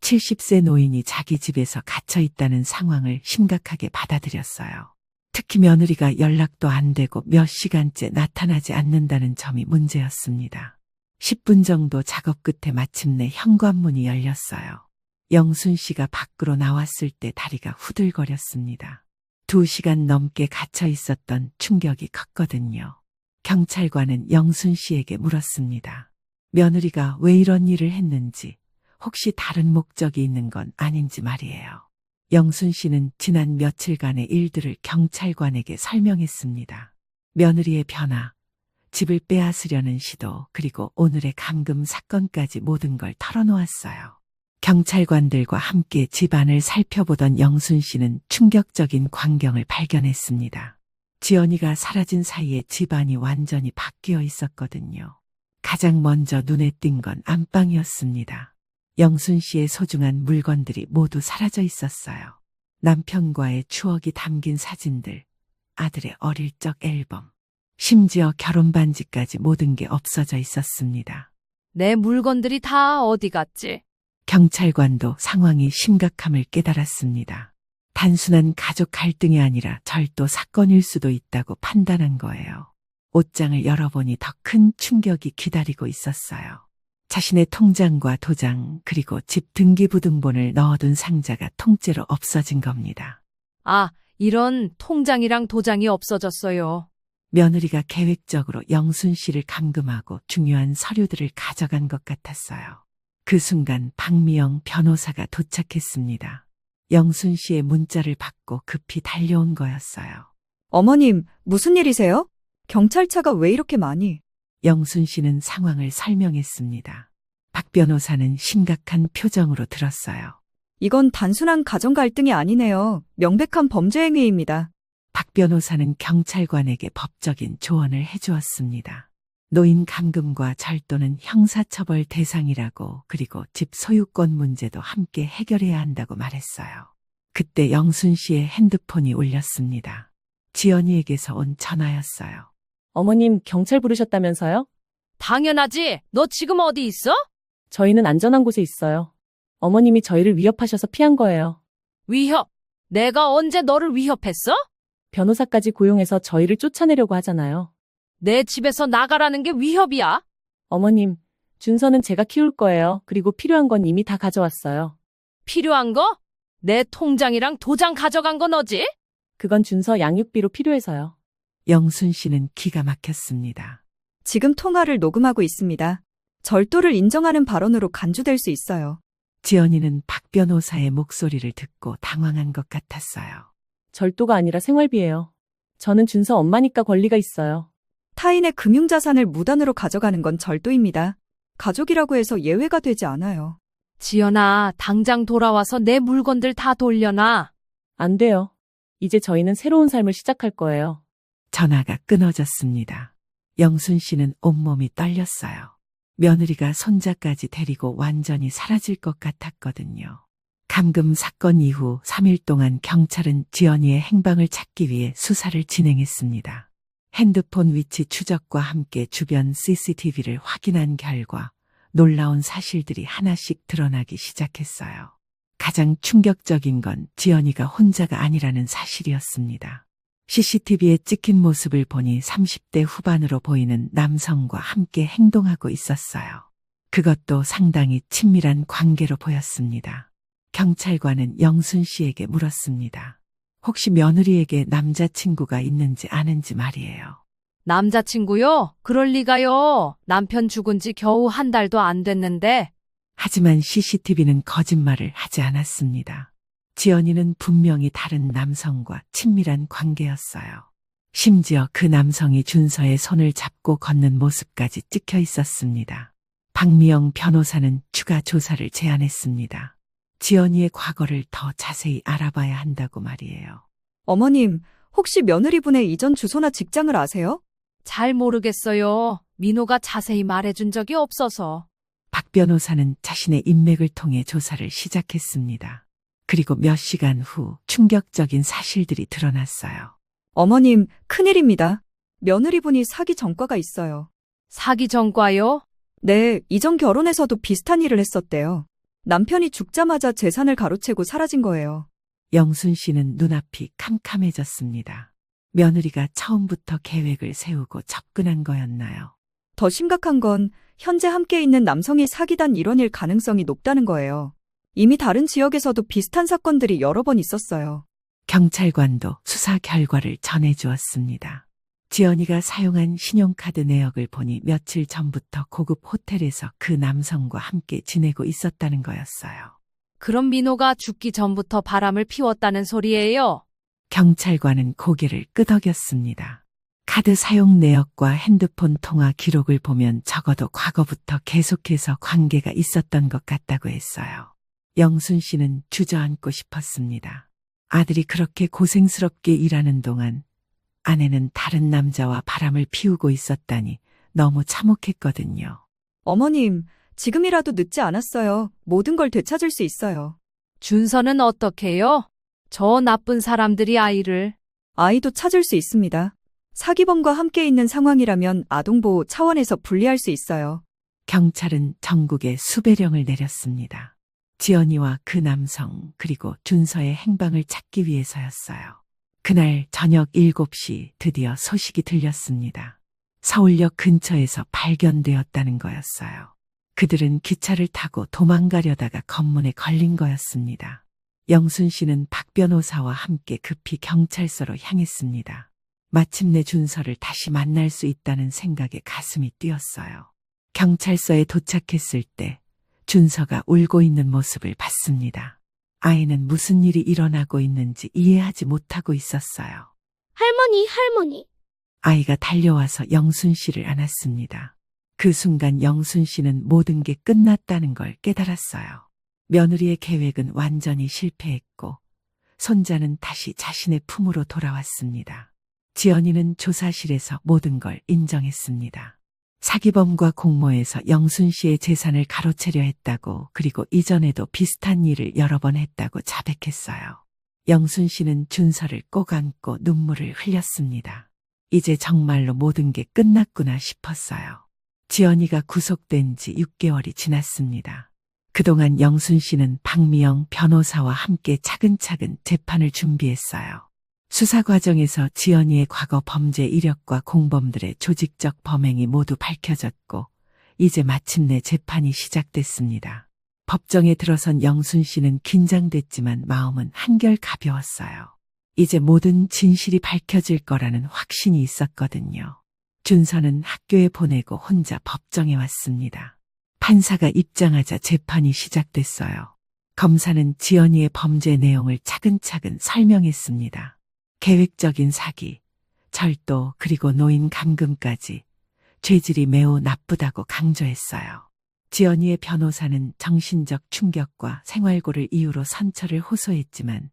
70세 노인이 자기 집에서 갇혀 있다는 상황을 심각하게 받아들였어요. 특히 며느리가 연락도 안 되고 몇 시간째 나타나지 않는다는 점이 문제였습니다. 10분 정도 작업 끝에 마침내 현관문이 열렸어요. 영순 씨가 밖으로 나왔을 때 다리가 후들거렸습니다. 2시간 넘게 갇혀 있었던 충격이 컸거든요. 경찰관은 영순 씨에게 물었습니다. 며느리가 왜 이런 일을 했는지, 혹시 다른 목적이 있는 건 아닌지 말이에요. 영순 씨는 지난 며칠간의 일들을 경찰관에게 설명했습니다. 며느리의 변화, 집을 빼앗으려는 시도, 그리고 오늘의 감금 사건까지 모든 걸 털어놓았어요. 경찰관들과 함께 집안을 살펴보던 영순 씨는 충격적인 광경을 발견했습니다. 지연이가 사라진 사이에 집안이 완전히 바뀌어 있었거든요. 가장 먼저 눈에 띈 건 안방이었습니다. 영순 씨의 소중한 물건들이 모두 사라져 있었어요. 남편과의 추억이 담긴 사진들, 아들의 어릴 적 앨범, 심지어 결혼 반지까지 모든 게 없어져 있었습니다. 내 물건들이 다 어디 갔지? 경찰관도 상황이 심각함을 깨달았습니다. 단순한 가족 갈등이 아니라 절도 사건일 수도 있다고 판단한 거예요. 옷장을 열어보니 더 큰 충격이 기다리고 있었어요. 자신의 통장과 도장 그리고 집 등기부등본을 넣어둔 상자가 통째로 없어진 겁니다. 아, 이런 통장이랑 도장이 없어졌어요. 며느리가 계획적으로 영순 씨를 감금하고 중요한 서류들을 가져간 것 같았어요. 그 순간 박미영 변호사가 도착했습니다. 영순 씨의 문자를 받고 급히 달려온 거였어요. 어머님, 무슨 일이세요? 경찰차가 왜 이렇게 많이? 영순 씨는 상황을 설명했습니다. 박 변호사는 심각한 표정으로 들었어요. 이건 단순한 가정 갈등이 아니네요. 명백한 범죄 행위입니다. 박 변호사는 경찰관에게 법적인 조언을 해주었습니다. 노인 감금과 절도는 형사처벌 대상이라고, 그리고 집 소유권 문제도 함께 해결해야 한다고 말했어요. 그때 영순 씨의 핸드폰이 울렸습니다. 지연이에게서 온 전화였어요. 어머님, 경찰 부르셨다면서요? 당연하지. 너 지금 어디 있어? 저희는 안전한 곳에 있어요. 어머님이 저희를 위협하셔서 피한 거예요. 위협. 내가 언제 너를 위협했어? 변호사까지 고용해서 저희를 쫓아내려고 하잖아요. 내 집에서 나가라는 게 위협이야? 어머님, 준서는 제가 키울 거예요. 그리고 필요한 건 이미 다 가져왔어요. 필요한 거? 내 통장이랑 도장 가져간 거 너지? 그건 준서 양육비로 필요해서요. 영순 씨는 기가 막혔습니다. 지금 통화를 녹음하고 있습니다. 절도를 인정하는 발언으로 간주될 수 있어요. 지연이는 박 변호사의 목소리를 듣고 당황한 것 같았어요. 절도가 아니라 생활비예요. 저는 준서 엄마니까 권리가 있어요. 타인의 금융자산을 무단으로 가져가는 건 절도입니다. 가족이라고 해서 예외가 되지 않아요. 지연아, 당장 돌아와서 내 물건들 다 돌려놔. 안 돼요. 이제 저희는 새로운 삶을 시작할 거예요. 전화가 끊어졌습니다. 영순 씨는 온몸이 떨렸어요. 며느리가 손자까지 데리고 완전히 사라질 것 같았거든요. 감금 사건 이후 3일 동안 경찰은 지연이의 행방을 찾기 위해 수사를 진행했습니다. 핸드폰 위치 추적과 함께 주변 CCTV를 확인한 결과 놀라운 사실들이 하나씩 드러나기 시작했어요. 가장 충격적인 건 지연이가 혼자가 아니라는 사실이었습니다. CCTV에 찍힌 모습을 보니 30대 후반으로 보이는 남성과 함께 행동하고 있었어요. 그것도 상당히 친밀한 관계로 보였습니다. 경찰관은 영순 씨에게 물었습니다. 혹시 며느리에게 남자친구가 있는지 아는지 말이에요. 남자친구요? 그럴 리가요. 남편 죽은 지 겨우 한 달도 안 됐는데. 하지만 CCTV는 거짓말을 하지 않았습니다. 지연이는 분명히 다른 남성과 친밀한 관계였어요. 심지어 그 남성이 준서의 손을 잡고 걷는 모습까지 찍혀 있었습니다. 박미영 변호사는 추가 조사를 제안했습니다. 지연이의 과거를 더 자세히 알아봐야 한다고 말이에요. 어머님, 혹시 며느리분의 이전 주소나 직장을 아세요? 잘 모르겠어요. 민호가 자세히 말해준 적이 없어서. 박 변호사는 자신의 인맥을 통해 조사를 시작했습니다. 그리고 몇 시간 후 충격적인 사실들이 드러났어요. 어머님, 큰일입니다. 며느리분이 사기 전과가 있어요. 사기 전과요? 네, 이전 결혼에서도 비슷한 일을 했었대요. 남편이 죽자마자 재산을 가로채고 사라진 거예요. 영순 씨는 눈앞이 캄캄해졌습니다. 며느리가 처음부터 계획을 세우고 접근한 거였나요? 더 심각한 건 현재 함께 있는 남성이 사기단 일원일 가능성이 높다는 거예요. 이미 다른 지역에서도 비슷한 사건들이 여러 번 있었어요. 경찰관도 수사 결과를 전해주었습니다. 지연이가 사용한 신용카드 내역을 보니 며칠 전부터 고급 호텔에서 그 남성과 함께 지내고 있었다는 거였어요. 그럼 민호가 죽기 전부터 바람을 피웠다는 소리예요? 경찰관은 고개를 끄덕였습니다. 카드 사용 내역과 핸드폰 통화 기록을 보면 적어도 과거부터 계속해서 관계가 있었던 것 같다고 했어요. 영순 씨는 주저앉고 싶었습니다. 아들이 그렇게 고생스럽게 일하는 동안 아내는 다른 남자와 바람을 피우고 있었다니 너무 참혹했거든요. 어머님, 지금이라도 늦지 않았어요. 모든 걸 되찾을 수 있어요. 준서는 어떻게요? 저 나쁜 사람들이 아이를. 아이도 찾을 수 있습니다. 사기범과 함께 있는 상황이라면 아동보호 차원에서 분리할 수 있어요. 경찰은 전국에 수배령을 내렸습니다. 지연이와 그 남성 그리고 준서의 행방을 찾기 위해서였어요. 그날 저녁 7시 드디어 소식이 들렸습니다. 서울역 근처에서 발견되었다는 거였어요. 그들은 기차를 타고 도망가려다가 검문에 걸린 거였습니다. 영순 씨는 박 변호사와 함께 급히 경찰서로 향했습니다. 마침내 준서를 다시 만날 수 있다는 생각에 가슴이 뛰었어요. 경찰서에 도착했을 때 준서가 울고 있는 모습을 봤습니다. 아이는 무슨 일이 일어나고 있는지 이해하지 못하고 있었어요. 할머니, 할머니. 아이가 달려와서 영순 씨를 안았습니다. 그 순간 영순 씨는 모든 게 끝났다는 걸 깨달았어요. 며느리의 계획은 완전히 실패했고 손자는 다시 자신의 품으로 돌아왔습니다. 지연이는 조사실에서 모든 걸 인정했습니다. 사기범과 공모해서 영순 씨의 재산을 가로채려 했다고, 그리고 이전에도 비슷한 일을 여러 번 했다고 자백했어요. 영순 씨는 준서를 꼭 안고 눈물을 흘렸습니다. 이제 정말로 모든 게 끝났구나 싶었어요. 지연이가 구속된 지 6개월이 지났습니다. 그동안 영순 씨는 박미영 변호사와 함께 차근차근 재판을 준비했어요. 수사 과정에서 지연이의 과거 범죄 이력과 공범들의 조직적 범행이 모두 밝혀졌고, 이제 마침내 재판이 시작됐습니다. 법정에 들어선 영순 씨는 긴장됐지만 마음은 한결 가벼웠어요. 이제 모든 진실이 밝혀질 거라는 확신이 있었거든요. 준서는 학교에 보내고 혼자 법정에 왔습니다. 판사가 입장하자 재판이 시작됐어요. 검사는 지연이의 범죄 내용을 차근차근 설명했습니다. 계획적인 사기, 절도, 그리고 노인 감금까지 죄질이 매우 나쁘다고 강조했어요. 지연이의 변호사는 정신적 충격과 생활고를 이유로 선처를 호소했지만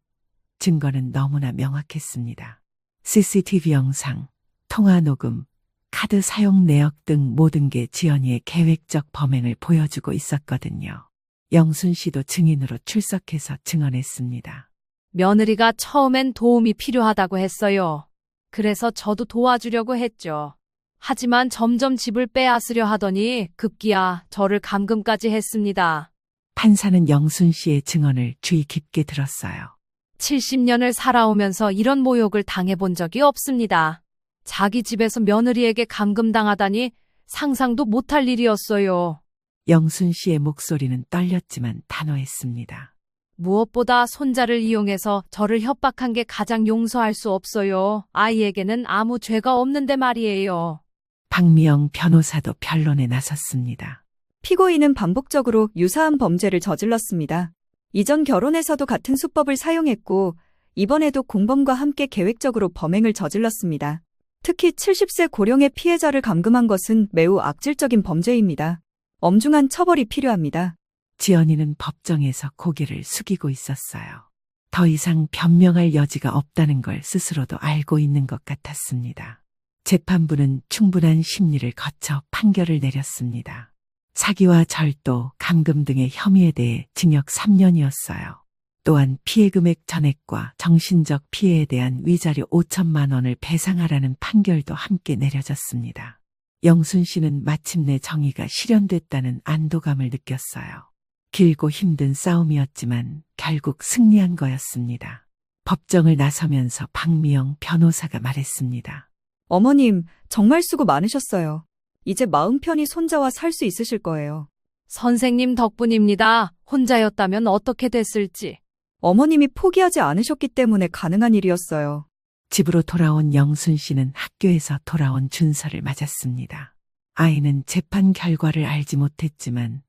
증거는 너무나 명확했습니다. CCTV 영상, 통화 녹음, 카드 사용 내역 등 모든 게 지연이의 계획적 범행을 보여주고 있었거든요. 영순 씨도 증인으로 출석해서 증언했습니다. 며느리가 처음엔 도움이 필요하다고 했어요. 그래서 저도 도와주려고 했죠. 하지만 점점 집을 빼앗으려 하더니 급기야 저를 감금까지 했습니다. 판사는 영순 씨의 증언을 주의 깊게 들었어요. 70년을 살아오면서 이런 모욕을 당해본 적이 없습니다. 자기 집에서 며느리에게 감금당하다니 상상도 못할 일이었어요. 영순 씨의 목소리는 떨렸지만 단호했습니다. 무엇보다 손자를 이용해서 저를 협박한 게 가장 용서할 수 없어요. 아이에게는 아무 죄가 없는데 말이에요. 박미영 변호사도 변론에 나섰습니다. 피고인은 반복적으로 유사한 범죄를 저질렀습니다. 이전 결혼에서도 같은 수법을 사용했고 이번에도 공범과 함께 계획적으로 범행을 저질렀습니다. 특히 70세 고령의 피해자를 감금한 것은 매우 악질적인 범죄입니다. 엄중한 처벌이 필요합니다. 지연이는 법정에서 고개를 숙이고 있었어요. 더 이상 변명할 여지가 없다는 걸 스스로도 알고 있는 것 같았습니다. 재판부는 충분한 심리를 거쳐 판결을 내렸습니다. 사기와 절도, 감금 등의 혐의에 대해 징역 3년이었어요. 또한 피해 금액 전액과 정신적 피해에 대한 위자료 5천만 원을 배상하라는 판결도 함께 내려졌습니다. 영순 씨는 마침내 정의가 실현됐다는 안도감을 느꼈어요. 길고 힘든 싸움이었지만 결국 승리한 거였습니다. 법정을 나서면서 박미영 변호사가 말했습니다. 어머님, 정말 수고 많으셨어요. 이제 마음 편히 손자와 살 수 있으실 거예요. 선생님 덕분입니다. 혼자였다면 어떻게 됐을지. 어머님이 포기하지 않으셨기 때문에 가능한 일이었어요. 집으로 돌아온 영순 씨는 학교에서 돌아온 준서를 맞았습니다. 아이는 재판 결과를 알지 못했지만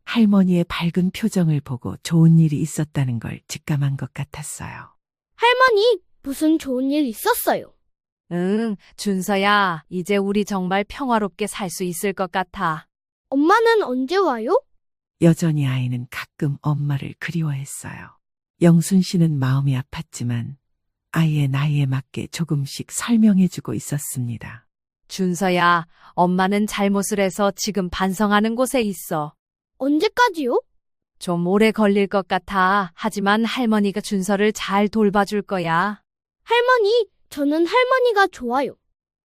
할머니의 밝은 표정을 보고 좋은 일이 있었다는 걸 직감한 것 같았어요. 할머니, 무슨 좋은 일 있었어요? 응, 준서야, 이제 우리 정말 평화롭게 살 수 있을 것 같아. 엄마는 언제 와요? 여전히 아이는 가끔 엄마를 그리워했어요. 영순 씨는 마음이 아팠지만 아이의 나이에 맞게 조금씩 설명해주고 있었습니다. 좀 오래 걸릴 것 같아. 하지만 할머니가 준서를 잘 돌봐줄 거야. 할머니, 저는 할머니가 좋아요.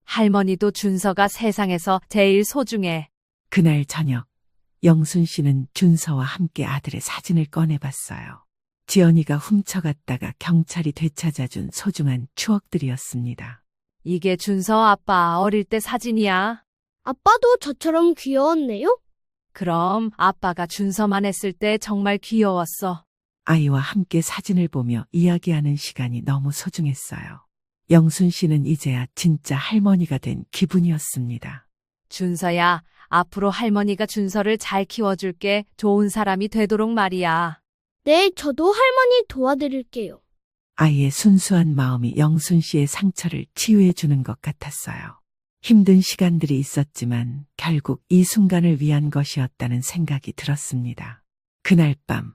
할머니도 준서가 세상에서 제일 소중해. 그날 저녁, 영순 씨는 준서와 함께 아들의 사진을 꺼내봤어요. 지연이가 훔쳐갔다가 경찰이 되찾아준 소중한 추억들이었습니다. 이게 준서 아빠 어릴 때 사진이야. 아빠도 저처럼 귀여웠네요? 그럼 아빠가 준서만 했을 때 정말 귀여웠어. 아이와 함께 사진을 보며 이야기하는 시간이 너무 소중했어요. 영순 씨는 이제야 진짜 할머니가 된 기분이었습니다. 준서야, 앞으로 할머니가 준서를 잘 키워줄게. 좋은 사람이 되도록 말이야. 네, 저도 할머니 도와드릴게요. 아이의 순수한 마음이 영순 씨의 상처를 치유해 주는 것 같았어요. 힘든 시간들이 있었지만 결국 이 순간을 위한 것이었다는 생각이 들었습니다. 그날 밤,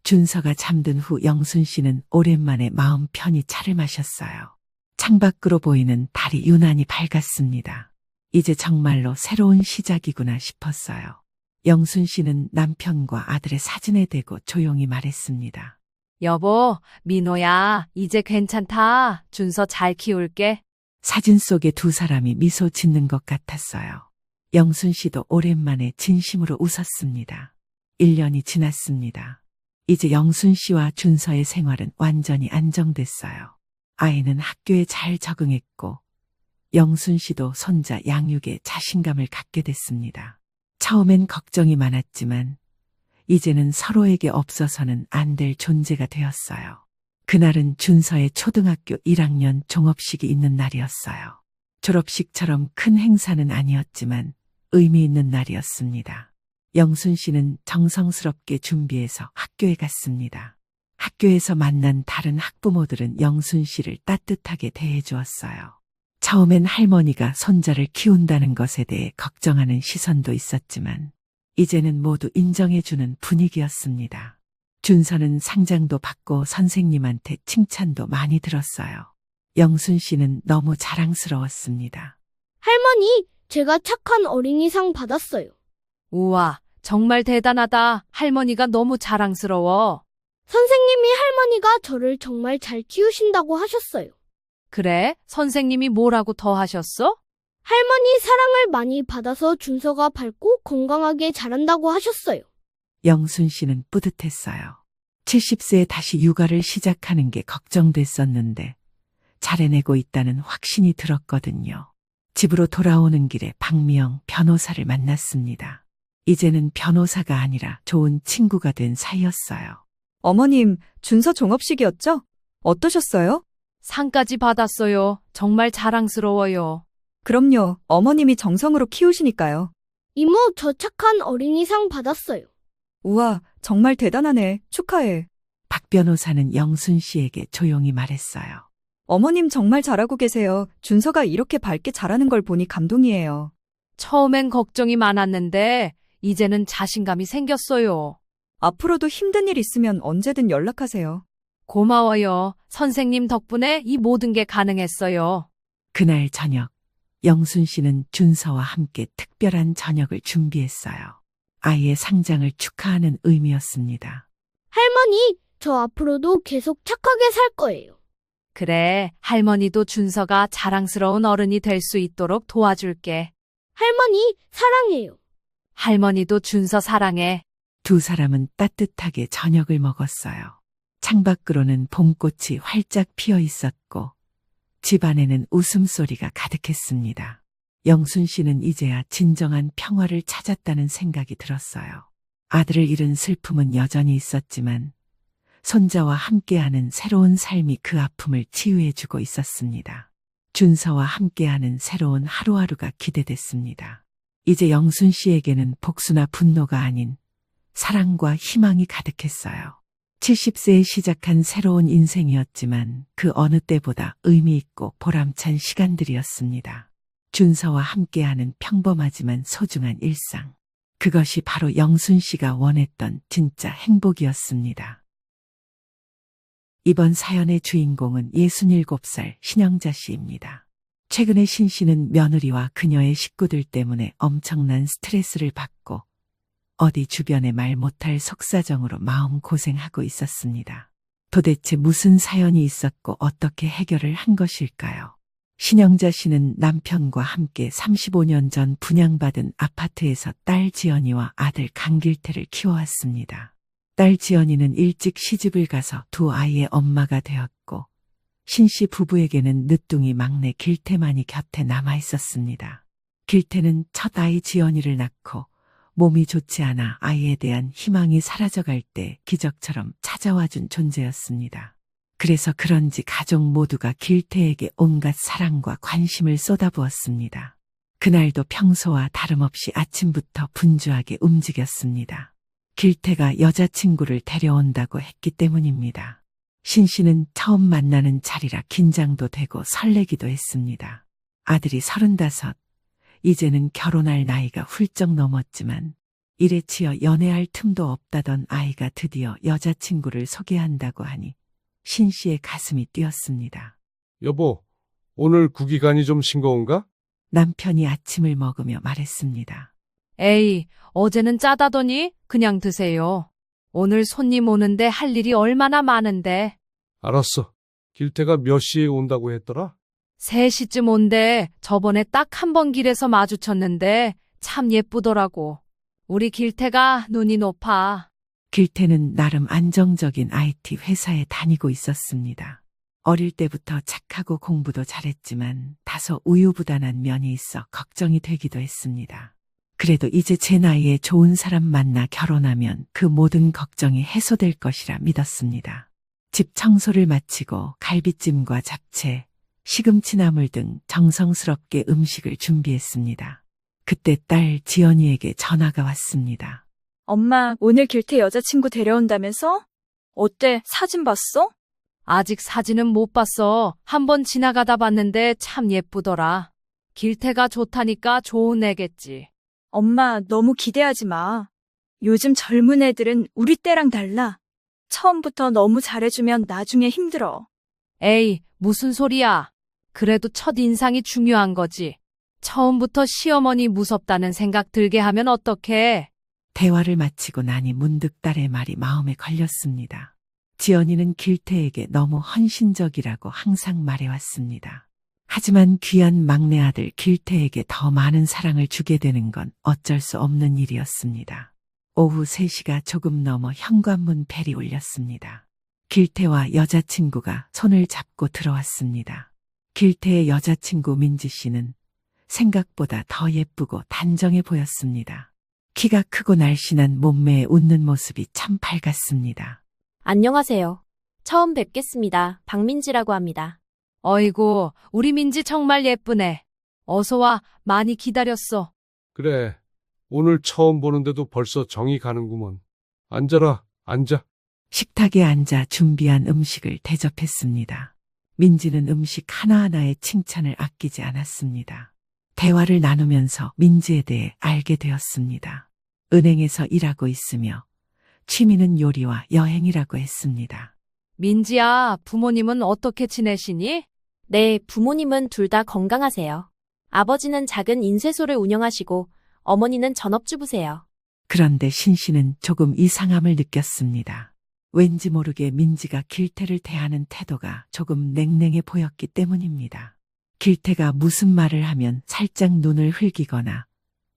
준서가 잠든 후 영순 씨는 오랜만에 마음 편히 차를 마셨어요. 창밖으로 보이는 달이 유난히 밝았습니다. 이제 정말로 새로운 시작이구나 싶었어요. 영순 씨는 남편과 아들의 사진에 대고 조용히 말했습니다. 여보, 민호야, 이제 괜찮다. 준서 잘 키울게. 사진 속의 두 사람이 미소 짓는 것 같았어요. 영순 씨도 오랜만에 진심으로 웃었습니다. 1년이 지났습니다. 이제 영순 씨와 준서의 생활은 완전히 안정됐어요. 아이는 학교에 잘 적응했고 영순 씨도 손자 양육에 자신감을 갖게 됐습니다. 처음엔 걱정이 많았지만 이제는 서로에게 없어서는 안 될 존재가 되었어요. 그날은 준서의 초등학교 1학년 종업식이 있는 날이었어요. 졸업식처럼 큰 행사는 아니었지만 의미 있는 날이었습니다. 영순 씨는 정성스럽게 준비해서 학교에 갔습니다. 학교에서 만난 다른 학부모들은 영순 씨를 따뜻하게 대해주었어요. 처음엔 할머니가 손자를 키운다는 것에 대해 걱정하는 시선도 있었지만 이제는 모두 인정해주는 분위기였습니다. 준서는 상장도 받고 선생님한테 칭찬도 많이 들었어요. 영순 씨는 너무 자랑스러웠습니다. 할머니, 제가 착한 어린이상 받았어요. 우와, 정말 대단하다. 할머니가 너무 자랑스러워. 선생님이 할머니가 저를 정말 잘 키우신다고 하셨어요. 그래? 선생님이 뭐라고 더 하셨어? 할머니 사랑을 많이 받아서 준서가 밝고 건강하게 자란다고 하셨어요. 영순 씨는 뿌듯했어요. 70세에 다시 육아를 시작하는 게 걱정됐었는데 잘해내고 있다는 확신이 들었거든요. 집으로 돌아오는 길에 박미영 변호사를 만났습니다. 이제는 변호사가 아니라 좋은 친구가 된 사이였어요. 어머님, 준서 종업식이었죠? 어떠셨어요? 상까지 받았어요. 정말 자랑스러워요. 그럼요. 어머님이 정성으로 키우시니까요. 이모, 저 착한 어린이상 받았어요. 우와, 정말 대단하네. 축하해. 박 변호사는 영순 씨에게 조용히 말했어요. 어머님 정말 잘하고 계세요. 준서가 이렇게 밝게 자라는 걸 보니 감동이에요. 처음엔 걱정이 많았는데 이제는 자신감이 생겼어요. 앞으로도 힘든 일 있으면 언제든 연락하세요. 고마워요. 선생님 덕분에 이 모든 게 가능했어요. 그날 저녁, 영순 씨는 준서와 함께 특별한 저녁을 준비했어요. 아이의 상장을 축하하는 의미였습니다. 할머니, 저 앞으로도 계속 착하게 살 거예요. 그래, 할머니도 준서가 자랑스러운 어른이 될 수 있도록 도와줄게. 할머니, 사랑해요. 할머니도 준서 사랑해. 두 사람은 따뜻하게 저녁을 먹었어요. 창밖으로는 봄꽃이 활짝 피어 있었고 집 안에는 웃음소리가 가득했습니다. 영순 씨는 이제야 진정한 평화를 찾았다는 생각이 들었어요. 아들을 잃은 슬픔은 여전히 있었지만 손자와 함께하는 새로운 삶이 그 아픔을 치유해주고 있었습니다. 준서와 함께하는 새로운 하루하루가 기대됐습니다. 이제 영순 씨에게는 복수나 분노가 아닌 사랑과 희망이 가득했어요. 70세에 시작한 새로운 인생이었지만 그 어느 때보다 의미 있고 보람찬 시간들이었습니다. 준서와 함께하는 평범하지만 소중한 일상. 그것이 바로 영순 씨가 원했던 진짜 행복이었습니다. 이번 사연의 주인공은 67살 신영자 씨입니다. 최근에 신 씨는 며느리와 그녀의 식구들 때문에 엄청난 스트레스를 받고 어디 주변에 말 못할 속사정으로 마음 고생하고 있었습니다. 도대체 무슨 사연이 있었고 어떻게 해결을 한 것일까요? 신영자 씨는 남편과 함께 35년 전 분양받은 아파트에서 딸 지연이와 아들 강길태를 키워왔습니다. 딸 지연이는 일찍 시집을 가서 두 아이의 엄마가 되었고 신 씨 부부에게는 늦둥이 막내 길태만이 곁에 남아 있었습니다. 길태는 첫 아이 지연이를 낳고 몸이 좋지 않아 아이에 대한 희망이 사라져갈 때 기적처럼 찾아와준 존재였습니다. 그래서 그런지 가족 모두가 길태에게 온갖 사랑과 관심을 쏟아부었습니다. 그날도 평소와 다름없이 아침부터 분주하게 움직였습니다. 길태가 여자친구를 데려온다고 했기 때문입니다. 신 씨는 처음 만나는 자리라 긴장도 되고 설레기도 했습니다. 아들이 35, 이제는 결혼할 나이가 훌쩍 넘었지만 일에 치여 연애할 틈도 없다던 아이가 드디어 여자친구를 소개한다고 하니 신 씨의 가슴이 뛰었습니다. 여보, 오늘 국이간이 좀 싱거운가? 남편이 아침을 먹으며 말했습니다. 에이, 어제는 짜다더니 그냥 드세요. 오늘 손님 오는데 할 일이 얼마나 많은데. 알았어. 길태가 몇 시에 온다고 했더라? 3시쯤 온대. 저번에 딱 한 번 길에서 마주쳤는데 참 예쁘더라고. 우리 길태가 눈이 높아. 길태는 나름 안정적인 IT 회사에 다니고 있었습니다. 어릴 때부터 착하고 공부도 잘했지만 다소 우유부단한 면이 있어 걱정이 되기도 했습니다. 그래도 이제 제 나이에 좋은 사람 만나 결혼하면 그 모든 걱정이 해소될 것이라 믿었습니다. 집 청소를 마치고 갈비찜과 잡채, 시금치 나물 등 정성스럽게 음식을 준비했습니다. 그때 딸 지연이에게 전화가 왔습니다. 엄마, 오늘 길태 여자친구 데려온다면서? 어때? 사진 봤어? 아직 사진은 못 봤어. 한번 지나가다 봤는데 참 예쁘더라. 길태가 좋다니까 좋은 애겠지. 엄마, 너무 기대하지 마. 요즘 젊은 애들은 우리 때랑 달라. 처음부터 너무 잘해주면 나중에 힘들어. 에이, 무슨 소리야. 그래도 첫 인상이 중요한 거지. 처음부터 시어머니 무섭다는 생각 들게 하면 어떡해. 대화를 마치고 나니 문득 딸의 말이 마음에 걸렸습니다. 지연이는 길태에게 너무 헌신적이라고 항상 말해왔습니다. 하지만 귀한 막내 아들 길태에게 더 많은 사랑을 주게 되는 건 어쩔 수 없는 일이었습니다. 오후 3시가 조금 넘어 현관문 벨이 울렸습니다. 길태와 여자친구가 손을 잡고 들어왔습니다. 길태의 여자친구 민지 씨는 생각보다 더 예쁘고 단정해 보였습니다. 키가 크고 날씬한 몸매에 웃는 모습이 참 밝았습니다. 안녕하세요. 처음 뵙겠습니다. 박민지라고 합니다. 어이구, 우리 민지 정말 예쁘네. 어서와, 많이 기다렸어. 그래. 오늘 처음 보는데도 벌써 정이 가는구먼. 앉아라, 앉아. 식탁에 앉아 준비한 음식을 대접했습니다. 민지는 음식 하나하나의 칭찬을 아끼지 않았습니다. 대화를 나누면서 민지에 대해 알게 되었습니다. 은행에서 일하고 있으며 취미는 요리와 여행이라고 했습니다. 민지야, 부모님은 어떻게 지내시니? 네, 부모님은 둘 다 건강하세요. 아버지는 작은 인쇄소를 운영하시고 어머니는 전업주부세요. 그런데 신 씨는 조금 이상함을 느꼈습니다. 왠지 모르게 민지가 길태를 대하는 태도가 조금 냉랭해 보였기 때문입니다. 길태가 무슨 말을 하면 살짝 눈을 흘기거나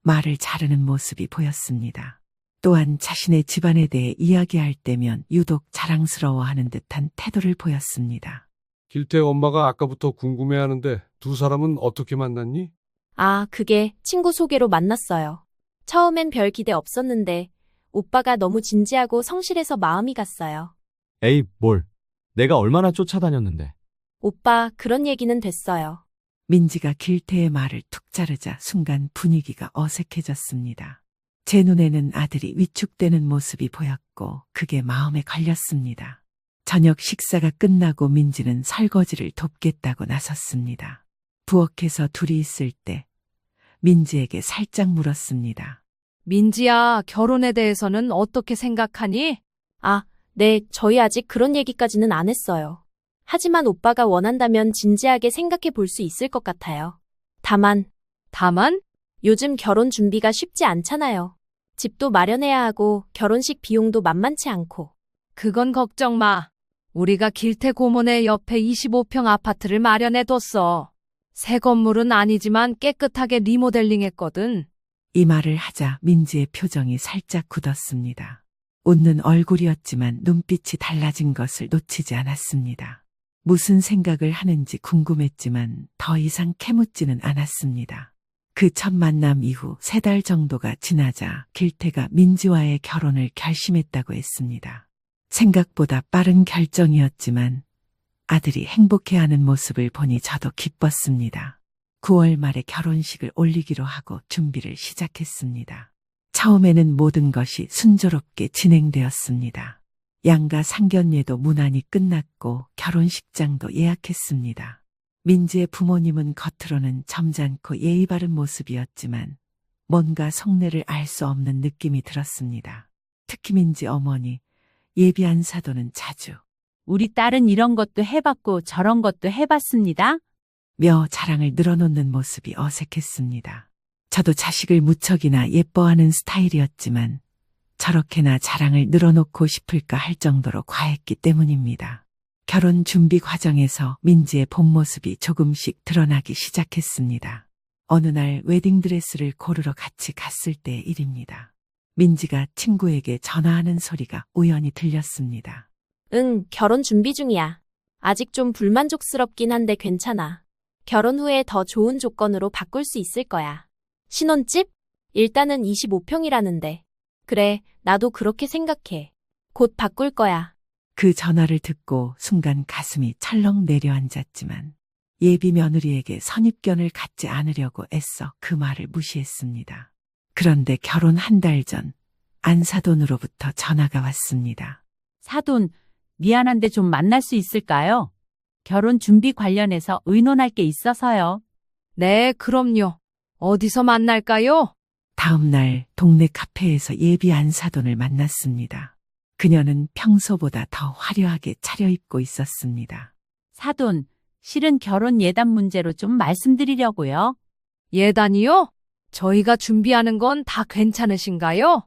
말을 자르는 모습이 보였습니다. 또한 자신의 집안에 대해 이야기할 때면 유독 자랑스러워하는 듯한 태도를 보였습니다. 길태 엄마가 아까부터 궁금해하는데 두 사람은 어떻게 만났니? 아, 그게 친구 소개로 만났어요. 처음엔 별 기대 없었는데 오빠가 너무 진지하고 성실해서 마음이 갔어요. 에이, 뭘. 내가 얼마나 쫓아다녔는데. 오빠, 그런 얘기는 됐어요. 민지가 길태의 말을 툭 자르자 순간 분위기가 어색해졌습니다. 제 눈에는 아들이 위축되는 모습이 보였고 그게 마음에 걸렸습니다. 저녁 식사가 끝나고 민지는 설거지를 돕겠다고 나섰습니다. 부엌에서 둘이 있을 때 민지에게 살짝 물었습니다. 민지야, 결혼에 대해서는 어떻게 생각하니? 아, 네, 저희 아직 그런 얘기까지는 안 했어요. 하지만 오빠가 원한다면 진지하게 생각해 볼 수 있을 것 같아요. 다만 다만? 요즘 결혼 준비가 쉽지 않잖아요. 집도 마련해야 하고 결혼식 비용도 만만치 않고. 그건 걱정 마. 우리가 길태 고모네 옆에 25평 아파트를 마련해 뒀어. 새 건물은 아니지만 깨끗하게 리모델링했거든. 이 말을 하자 민지의 표정이 살짝 굳었습니다. 웃는 얼굴이었지만 눈빛이 달라진 것을 놓치지 않았습니다. 무슨 생각을 하는지 궁금했지만 더 이상 캐묻지는 않았습니다. 그 첫 만남 이후 3달 정도가 지나자 길태가 민지와의 결혼을 결심했다고 했습니다. 생각보다 빠른 결정이었지만 아들이 행복해하는 모습을 보니 저도 기뻤습니다. 9월 말에 결혼식을 올리기로 하고 준비를 시작했습니다. 처음에는 모든 것이 순조롭게 진행되었습니다. 양가 상견례도 무난히 끝났고 결혼식장도 예약했습니다. 민지의 부모님은 겉으로는 점잖고 예의 바른 모습이었지만 뭔가 속내를 알 수 없는 느낌이 들었습니다. 특히 민지 어머니 예비 안사도는 자주 우리 딸은 이런 것도 해봤고 저런 것도 해봤습니다. 며 자랑을 늘어놓는 모습이 어색했습니다. 저도 자식을 무척이나 예뻐하는 스타일이었지만 저렇게나 자랑을 늘어놓고 싶을까 할 정도로 과했기 때문입니다. 결혼 준비 과정에서 민지의 본 모습이 조금씩 드러나기 시작했습니다. 어느 날 웨딩드레스를 고르러 같이 갔을 때의 일입니다. 민지가 친구에게 전화하는 소리가 우연히 들렸습니다. 응, 결혼 준비 중이야. 아직 좀 불만족스럽긴 한데 괜찮아. 결혼 후에 더 좋은 조건으로 바꿀 수 있을 거야. 신혼집? 일단은 25평이라는데. 그래, 나도 그렇게 생각해. 곧 바꿀 거야. 그 전화를 듣고 순간 가슴이 철렁 내려앉았지만 예비 며느리에게 선입견을 갖지 않으려고 애써 그 말을 무시했습니다. 그런데 결혼 한 달 전 안사돈으로부터 전화가 왔습니다. 사돈, 미안한데 좀 만날 수 있을까요? 결혼 준비 관련해서 의논할 게 있어서요. 네, 그럼요. 어디서 만날까요? 다음 날 동네 카페에서 예비 안사돈을 만났습니다. 그녀는 평소보다 더 화려하게 차려입고 있었습니다. 사돈, 실은 결혼 예단 문제로 좀 말씀드리려고요. 예단이요? 저희가 준비하는 건 다 괜찮으신가요?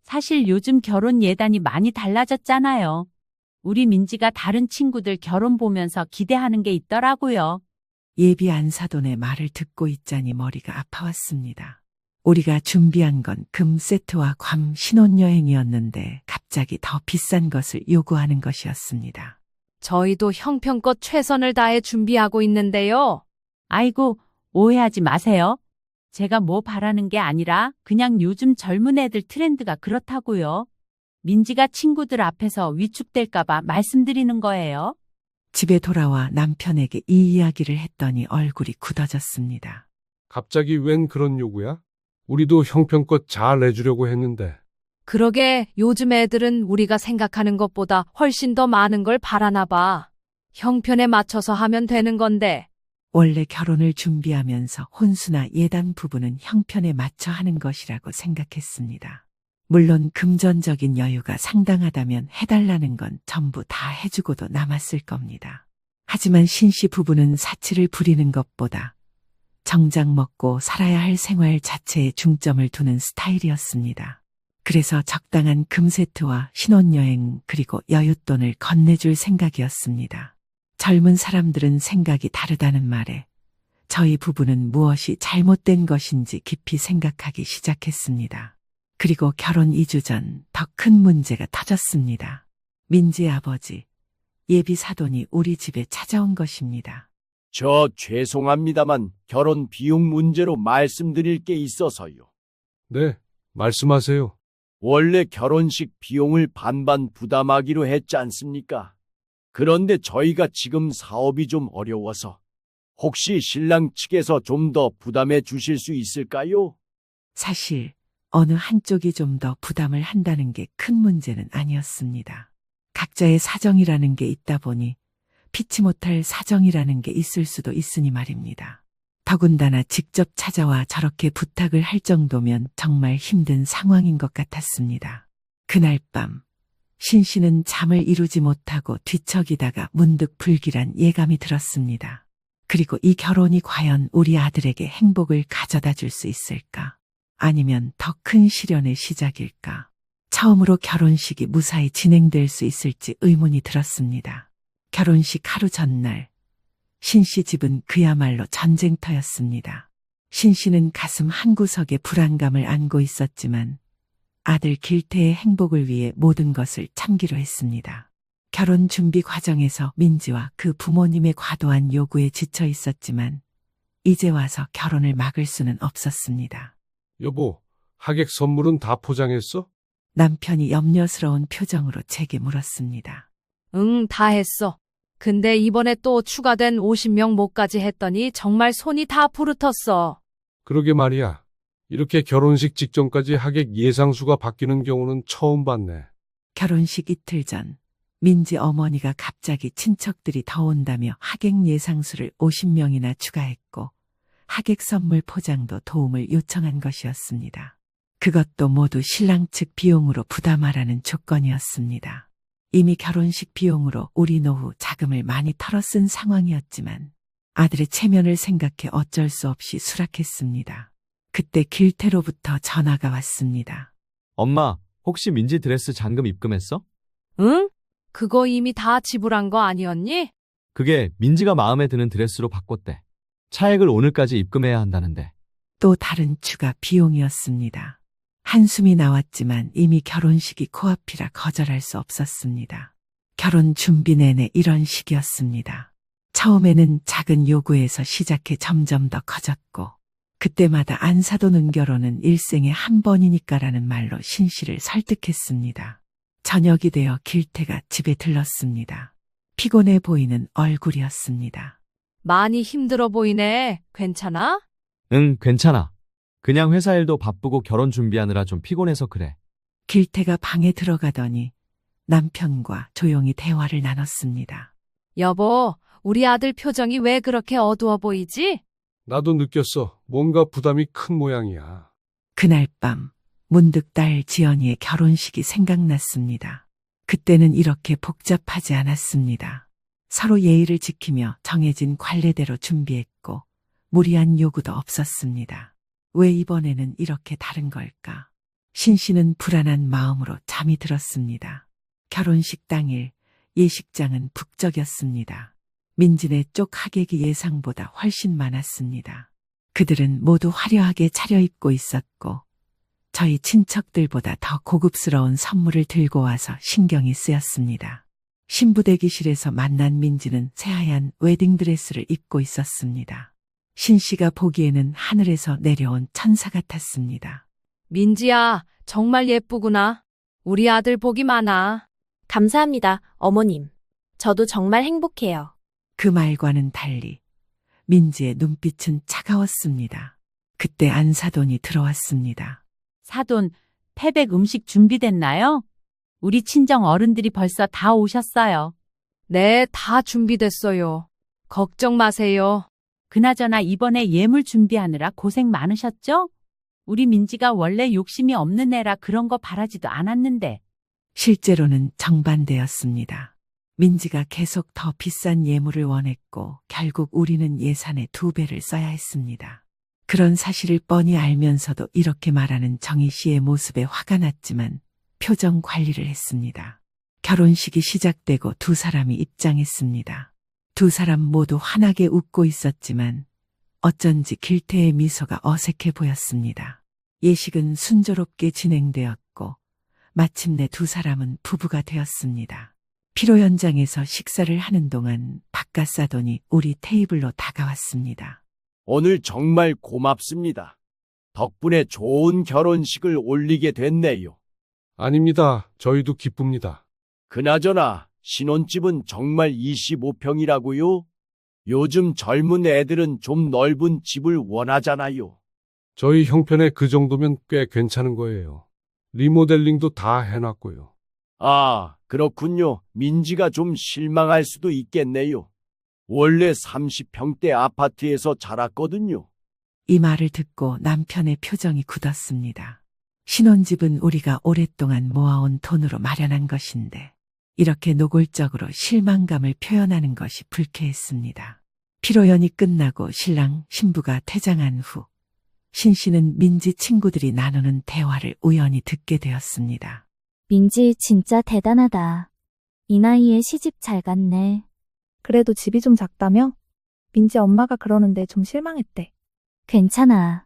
사실 요즘 결혼 예단이 많이 달라졌잖아요. 우리 민지가 다른 친구들 결혼 보면서 기대하는 게 있더라고요. 예비 안사돈의 말을 듣고 있자니 머리가 아파왔습니다. 우리가 준비한 건 금 세트와 괌 신혼여행이었는데 갑자기 더 비싼 것을 요구하는 것이었습니다. 저희도 형편껏 최선을 다해 준비하고 있는데요. 아이고, 오해하지 마세요. 제가 뭐 바라는 게 아니라 그냥 요즘 젊은 애들 트렌드가 그렇다고요. 민지가 친구들 앞에서 위축될까봐 말씀드리는 거예요. 집에 돌아와 남편에게 이 이야기를 했더니 얼굴이 굳어졌습니다. 갑자기 웬 그런 요구야? 우리도 형편껏 잘 내주려고 했는데. 그러게 요즘 애들은 우리가 생각하는 것보다 훨씬 더 많은 걸 바라나 봐. 형편에 맞춰서 하면 되는 건데. 원래 결혼을 준비하면서 혼수나 예단 부부는 형편에 맞춰 하는 것이라고 생각했습니다. 물론 금전적인 여유가 상당하다면 해달라는 건 전부 다 해주고도 남았을 겁니다. 하지만 신씨 부부는 사치를 부리는 것보다 정작 먹고 살아야 할 생활 자체에 중점을 두는 스타일이었습니다. 그래서 적당한 금세트와 신혼여행 그리고 여윳돈을 건네줄 생각이었습니다. 젊은 사람들은 생각이 다르다는 말에 저희 부부는 무엇이 잘못된 것인지 깊이 생각하기 시작했습니다. 그리고 결혼 2주 전 더 큰 문제가 터졌습니다. 민지의 아버지, 예비 사돈이 우리 집에 찾아온 것입니다. 저 죄송합니다만 결혼 비용 문제로 말씀드릴 게 있어서요. 네, 말씀하세요. 원래 결혼식 비용을 반반 부담하기로 했지 않습니까? 그런데 저희가 지금 사업이 좀 어려워서 혹시 신랑 측에서 좀 더 부담해 주실 수 있을까요? 사실 어느 한쪽이 좀 더 부담을 한다는 게 큰 문제는 아니었습니다. 각자의 사정이라는 게 있다 보니 피치 못할 사정이라는 게 있을 수도 있으니 말입니다. 더군다나 직접 찾아와 저렇게 부탁을 할 정도면 정말 힘든 상황인 것 같았습니다. 그날 밤 신 씨는 잠을 이루지 못하고 뒤척이다가 문득 불길한 예감이 들었습니다. 그리고 이 결혼이 과연 우리 아들에게 행복을 가져다 줄 수 있을까? 아니면 더 큰 시련의 시작일까? 처음으로 결혼식이 무사히 진행될 수 있을지 의문이 들었습니다. 결혼식 하루 전날, 신 씨 집은 그야말로 전쟁터였습니다. 신 씨는 가슴 한구석에 불안감을 안고 있었지만 아들 길태의 행복을 위해 모든 것을 참기로 했습니다. 결혼 준비 과정에서 민지와 그 부모님의 과도한 요구에 지쳐 있었지만 이제 와서 결혼을 막을 수는 없었습니다. 여보, 하객 선물은 다 포장했어? 남편이 염려스러운 표정으로 제게 물었습니다. 응, 다 했어. 근데 이번에 또 추가된 50명 모까지 했더니 정말 손이 다 부르텄어. 그러게 말이야. 이렇게 결혼식 직전까지 하객 예상수가 바뀌는 경우는 처음 봤네. 결혼식 이틀 전, 민지 어머니가 갑자기 친척들이 더 온다며 하객 예상수를 50명이나 추가했고 하객 선물 포장도 도움을 요청한 것이었습니다. 그것도 모두 신랑 측 비용으로 부담하라는 조건이었습니다. 이미 결혼식 비용으로 우리 노후 자금을 많이 털어 쓴 상황이었지만 아들의 체면을 생각해 어쩔 수 없이 수락했습니다. 그때 길태로부터 전화가 왔습니다. 엄마, 혹시 민지 드레스 잔금 입금했어? 응? 그거 이미 다 지불한 거 아니었니? 그게 민지가 마음에 드는 드레스로 바꿨대. 차액을 오늘까지 입금해야 한다는데. 또 다른 추가 비용이었습니다. 한숨이 나왔지만 이미 결혼식이 코앞이라 거절할 수 없었습니다. 결혼 준비 내내 이런 식이었습니다. 처음에는 작은 요구에서 시작해 점점 더 커졌고 그때마다 안 사도 는 결혼은 일생에 한 번이니까라는 말로 신 씨를 설득했습니다. 저녁이 되어 길태가 집에 들렀습니다. 피곤해 보이는 얼굴이었습니다. 많이 힘들어 보이네. 괜찮아? 응, 괜찮아. 그냥 회사 일도 바쁘고 결혼 준비하느라 좀 피곤해서 그래. 길태가 방에 들어가더니 남편과 조용히 대화를 나눴습니다. 여보, 우리 아들 표정이 왜 그렇게 어두워 보이지? 나도 느꼈어. 뭔가 부담이 큰 모양이야. 그날 밤 문득 딸 지연이의 결혼식이 생각났습니다. 그때는 이렇게 복잡하지 않았습니다. 서로 예의를 지키며 정해진 관례대로 준비했고 무리한 요구도 없었습니다. 왜 이번에는 이렇게 다른 걸까? 신 씨는 불안한 마음으로 잠이 들었습니다. 결혼식 당일 예식장은 북적였습니다. 민지네 쪽 하객이 예상보다 훨씬 많았습니다. 그들은 모두 화려하게 차려입고 있었고 저희 친척들보다 더 고급스러운 선물을 들고 와서 신경이 쓰였습니다. 신부 대기실에서 만난 민지는 새하얀 웨딩드레스를 입고 있었습니다. 신 씨가 보기에는 하늘에서 내려온 천사 같았습니다. 민지야, 정말 예쁘구나. 우리 아들 복이 많아. 감사합니다, 어머님. 저도 정말 행복해요. 그 말과는 달리 민지의 눈빛은 차가웠습니다. 그때 안사돈이 들어왔습니다. 사돈, 태백 음식 준비됐나요? 우리 친정 어른들이 벌써 다 오셨어요. 네, 다 준비됐어요. 걱정 마세요. 그나저나 이번에 예물 준비하느라 고생 많으셨죠? 우리 민지가 원래 욕심이 없는 애라 그런 거 바라지도 않았는데. 실제로는 정반대였습니다. 민지가 계속 더 비싼 예물을 원했고 결국 우리는 예산의 2배를 써야 했습니다. 그런 사실을 뻔히 알면서도 이렇게 말하는 정희 씨의 모습에 화가 났지만 표정 관리를 했습니다. 결혼식이 시작되고 두 사람이 입장했습니다. 두 사람 모두 환하게 웃고 있었지만 어쩐지 길태의 미소가 어색해 보였습니다. 예식은 순조롭게 진행되었고 마침내 두 사람은 부부가 되었습니다. 피로 현장에서 식사를 하는 동안 바깥사돈이 우리 테이블로 다가왔습니다. 오늘 정말 고맙습니다. 덕분에 좋은 결혼식을 올리게 됐네요. 아닙니다. 저희도 기쁩니다. 그나저나 신혼집은 정말 25평이라고요? 요즘 젊은 애들은 좀 넓은 집을 원하잖아요. 저희 형편에 그 정도면 꽤 괜찮은 거예요. 리모델링도 다 해놨고요. 아, 그렇군요. 민지가 좀 실망할 수도 있겠네요. 원래 30평대 아파트에서 자랐거든요. 이 말을 듣고 남편의 표정이 굳었습니다. 신혼집은 우리가 오랫동안 모아온 돈으로 마련한 것인데 이렇게 노골적으로 실망감을 표현하는 것이 불쾌했습니다. 피로연이 끝나고 신랑 신부가 퇴장한 후 신 씨는 민지 친구들이 나누는 대화를 우연히 듣게 되었습니다. 민지 진짜 대단하다. 이 나이에 시집 잘 갔네. 그래도 집이 좀 작다며? 민지 엄마가 그러는데 좀 실망했대. 괜찮아.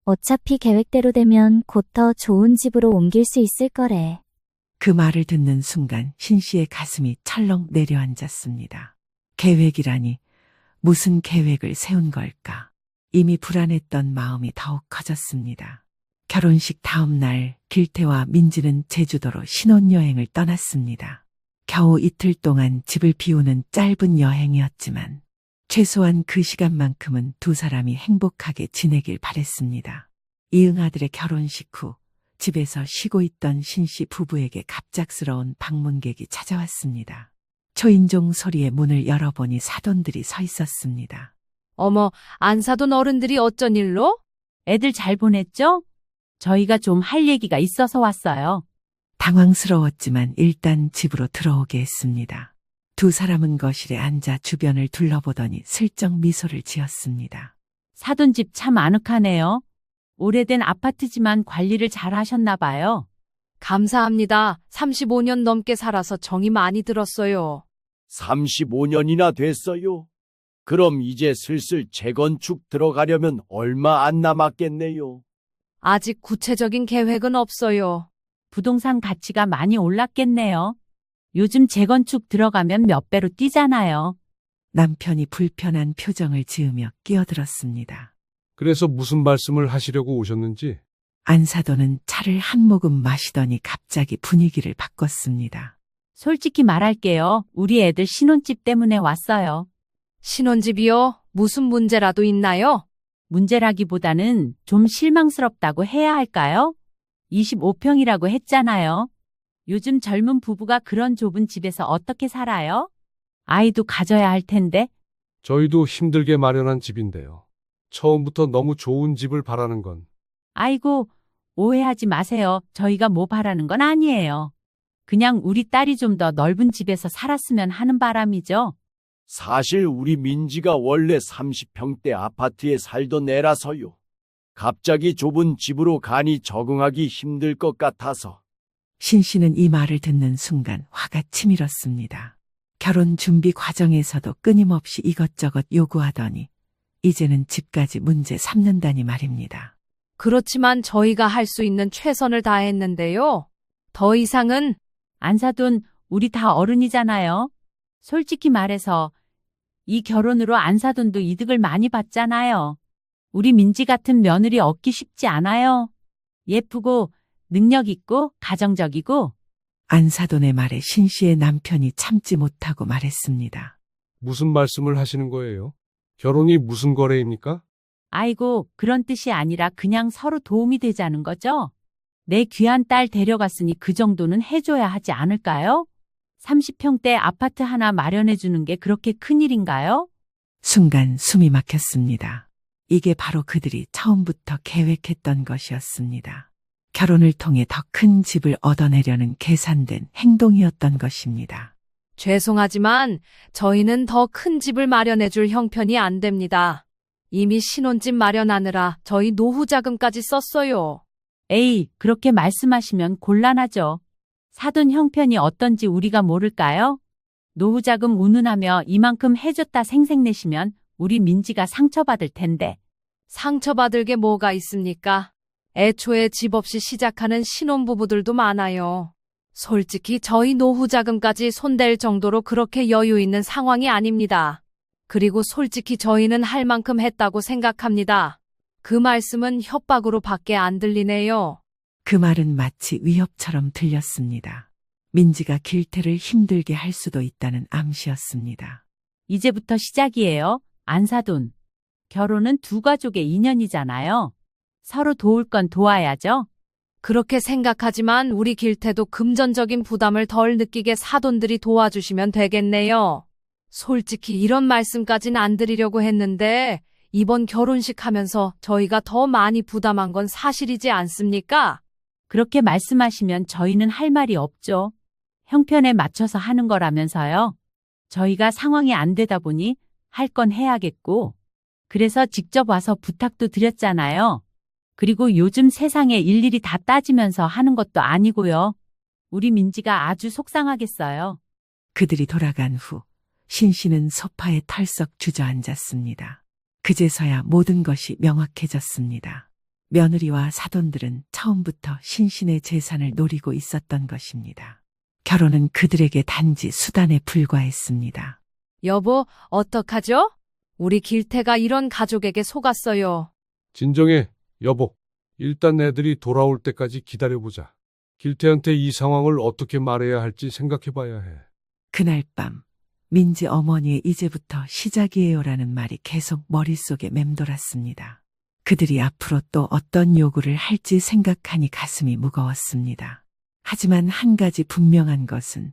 어차피 계획대로 되면 곧 더 좋은 집으로 옮길 수 있을 거래. 그 말을 듣는 순간 신 씨의 가슴이 철렁 내려앉았습니다. 계획이라니 무슨 계획을 세운 걸까? 이미 불안했던 마음이 더욱 커졌습니다. 결혼식 다음 날 길태와 민지는 제주도로 신혼여행을 떠났습니다. 겨우 이틀 동안 집을 비우는 짧은 여행이었지만 최소한 그 시간만큼은 두 사람이 행복하게 지내길 바랬습니다. 이응 아들의 결혼식 후 집에서 쉬고 있던 신씨 부부에게 갑작스러운 방문객이 찾아왔습니다. 초인종 소리에 문을 열어보니 사돈들이 서 있었습니다. 어머, 안사돈 어른들이 어쩐 일로? 애들 잘 보냈죠? 저희가 좀 할 얘기가 있어서 왔어요. 당황스러웠지만 일단 집으로 들어오게 했습니다. 두 사람은 거실에 앉아 주변을 둘러보더니 슬쩍 미소를 지었습니다. 사돈집 참 아늑하네요. 오래된 아파트지만 관리를 잘 하셨나 봐요. 감사합니다. 35년 넘게 살아서 정이 많이 들었어요. 35년이나 됐어요. 그럼 이제 슬슬 재건축 들어가려면 얼마 안 남았겠네요. 아직 구체적인 계획은 없어요. 부동산 가치가 많이 올랐겠네요. 요즘 재건축 들어가면 몇 배로 뛰잖아요. 남편이 불편한 표정을 지으며 끼어들었습니다. 그래서 무슨 말씀을 하시려고 오셨는지? 안사돈은 차를 한 모금 마시더니 갑자기 분위기를 바꿨습니다. 솔직히 말할게요. 우리 애들 신혼집 때문에 왔어요. 신혼집이요? 무슨 문제라도 있나요? 문제라기보다는 좀 실망스럽다고 해야 할까요? 25평이라고 했잖아요. 요즘 젊은 부부가 그런 좁은 집에서 어떻게 살아요? 아이도 가져야 할 텐데. 저희도 힘들게 마련한 집인데요. 처음부터 너무 좋은 집을 바라는 건. 아이고, 오해하지 마세요. 저희가 뭐 바라는 건 아니에요. 그냥 우리 딸이 좀 더 넓은 집에서 살았으면 하는 바람이죠. 사실 우리 민지가 원래 30평대 아파트에 살던 애라서요. 갑자기 좁은 집으로 가니 적응하기 힘들 것 같아서. 신 씨는 이 말을 듣는 순간 화가 치밀었습니다. 결혼 준비 과정에서도 끊임없이 이것저것 요구하더니 이제는 집까지 문제 삼는다니 말입니다. 그렇지만 저희가 할 수 있는 최선을 다했는데요. 더 이상은 안사돈, 우리 다 어른이잖아요. 솔직히 말해서 이 결혼으로 안사돈도 이득을 많이 봤잖아요. 우리 민지 같은 며느리 얻기 쉽지 않아요. 예쁘고 능력 있고 가정적이고. 안사돈의 말에 신 씨의 남편이 참지 못하고 말했습니다. 무슨 말씀을 하시는 거예요? 결혼이 무슨 거래입니까? 아이고, 그런 뜻이 아니라 그냥 서로 도움이 되자는 거죠. 내 귀한 딸 데려갔으니 그 정도는 해줘야 하지 않을까요? 30평대 아파트 하나 마련해 주는 게 그렇게 큰일인가요? 순간 숨이 막혔습니다. 이게 바로 그들이 처음부터 계획했던 것이었습니다. 결혼을 통해 더 큰 집을 얻어내려는 계산된 행동이었던 것입니다. 죄송하지만 저희는 더 큰 집을 마련해 줄 형편이 안 됩니다. 이미 신혼집 마련하느라 저희 노후 자금까지 썼어요. 에이, 그렇게 말씀하시면 곤란하죠. 사돈 형편이 어떤지 우리가 모를까요? 노후자금 운운하며 이만큼 해줬다 생색내시면 우리 민지가 상처받을 텐데. 상처받을 게 뭐가 있습니까? 애초에 집 없이 시작하는 신혼부부들도 많아요. 솔직히 저희 노후자금까지 손댈 정도로 그렇게 여유 있는 상황이 아닙니다. 그리고 솔직히 저희는 할 만큼 했다고 생각합니다. 그 말씀은 협박으로 밖에 안 들리네요. 그 말은 마치 위협처럼 들렸습니다. 민지가 길태를 힘들게 할 수도 있다는 암시였습니다. 이제부터 시작이에요. 안사돈. 결혼은 두 가족의 인연이잖아요. 서로 도울 건 도와야죠. 그렇게 생각하지만 우리 길태도 금전적인 부담을 덜 느끼게 사돈들이 도와주시면 되겠네요. 솔직히 이런 말씀까진 안 드리려고 했는데 이번 결혼식 하면서 저희가 더 많이 부담한 건 사실이지 않습니까? 그렇게 말씀하시면 저희는 할 말이 없죠. 형편에 맞춰서 하는 거라면서요. 저희가 상황이 안 되다 보니 할 건 해야겠고. 그래서 직접 와서 부탁도 드렸잖아요. 그리고 요즘 세상에 일일이 다 따지면서 하는 것도 아니고요. 우리 민지가 아주 속상하겠어요. 그들이 돌아간 후 신 씨는 소파에 털썩 주저앉았습니다. 그제서야 모든 것이 명확해졌습니다. 며느리와 사돈들은 처음부터 신신의 재산을 노리고 있었던 것입니다. 결혼은 그들에게 단지 수단에 불과했습니다. 여보, 어떡하죠? 우리 길태가 이런 가족에게 속았어요. 진정해, 여보. 일단 애들이 돌아올 때까지 기다려보자. 길태한테 이 상황을 어떻게 말해야 할지 생각해봐야 해. 그날 밤 민지 어머니의 이제부터 시작이에요라는 말이 계속 머릿속에 맴돌았습니다. 그들이 앞으로 또 어떤 요구를 할지 생각하니 가슴이 무거웠습니다. 하지만 한 가지 분명한 것은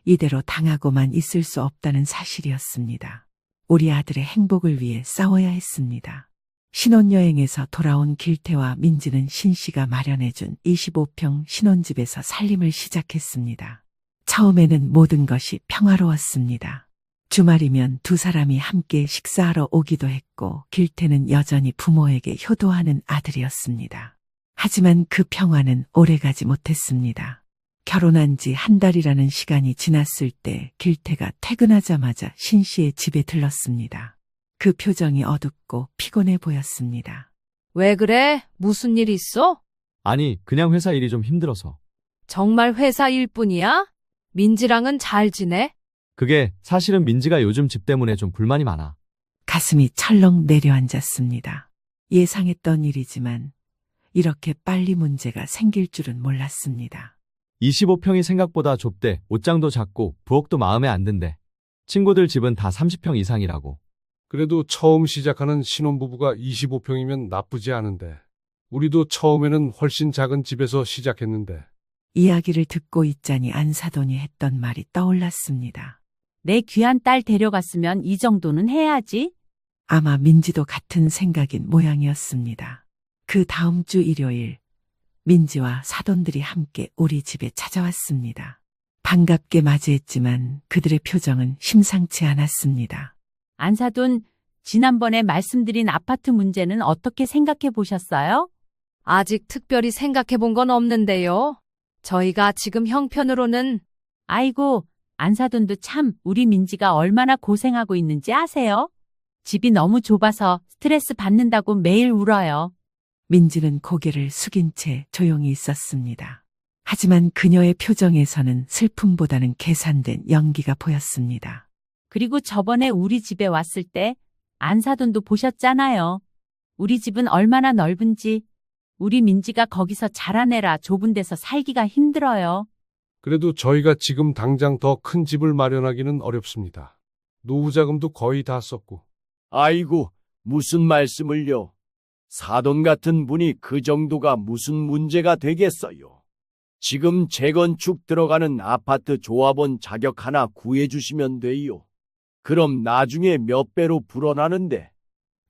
이대로 당하고만 있을 수 없다는 사실이었습니다. 우리 아들의 행복을 위해 싸워야 했습니다. 신혼여행에서 돌아온 길태와 민지는 신 씨가 마련해준 25평 신혼집에서 살림을 시작했습니다. 처음에는 모든 것이 평화로웠습니다. 주말이면 두 사람이 함께 식사하러 오기도 했고 길태는 여전히 부모에게 효도하는 아들이었습니다. 하지만 그 평화는 오래가지 못했습니다. 결혼한 지 한 달이라는 시간이 지났을 때 길태가 퇴근하자마자 신 씨의 집에 들렀습니다. 그 표정이 어둡고 피곤해 보였습니다. 왜 그래? 무슨 일 있어? 아니, 그냥 회사 일이 좀 힘들어서. 정말 회사 일뿐이야? 민지랑은 잘 지내? 그게 사실은 민지가 요즘 집 때문에 좀 불만이 많아. 가슴이 철렁 내려앉았습니다. 예상했던 일이지만 이렇게 빨리 문제가 생길 줄은 몰랐습니다. 25평이 생각보다 좁대. 옷장도 작고 부엌도 마음에 안 든대. 친구들 집은 다 30평 이상이라고. 그래도 처음 시작하는 신혼부부가 25평이면 나쁘지 않은데. 우리도 처음에는 훨씬 작은 집에서 시작했는데. 이야기를 듣고 있자니 안사돈이 했던 말이 떠올랐습니다. 내 귀한 딸 데려갔으면 이 정도는 해야지. 아마 민지도 같은 생각인 모양이었습니다. 그 다음 주 일요일, 민지와 사돈들이 함께 우리 집에 찾아왔습니다. 반갑게 맞이했지만 그들의 표정은 심상치 않았습니다. 안사돈, 지난번에 말씀드린 아파트 문제는 어떻게 생각해 보셨어요? 아직 특별히 생각해 본 건 없는데요. 저희가 지금 형편으로는. 아이고, 안사돈도 참 우리 민지가 얼마나 고생하고 있는지 아세요? 집이 너무 좁아서 스트레스 받는다고 매일 울어요. 민지는 고개를 숙인 채 조용히 있었습니다. 하지만 그녀의 표정에서는 슬픔보다는 계산된 연기가 보였습니다. 그리고 저번에 우리 집에 왔을 때 안사돈도 보셨잖아요. 우리 집은 얼마나 넓은지. 우리 민지가 거기서 자라내라 좁은 데서 살기가 힘들어요. 그래도 저희가 지금 당장 더 큰 집을 마련하기는 어렵습니다. 노후 자금도 거의 다 썼고. 아이고, 무슨 말씀을요. 사돈 같은 분이 그 정도가 무슨 문제가 되겠어요. 지금 재건축 들어가는 아파트 조합원 자격 하나 구해주시면 돼요. 그럼 나중에 몇 배로 불어나는데.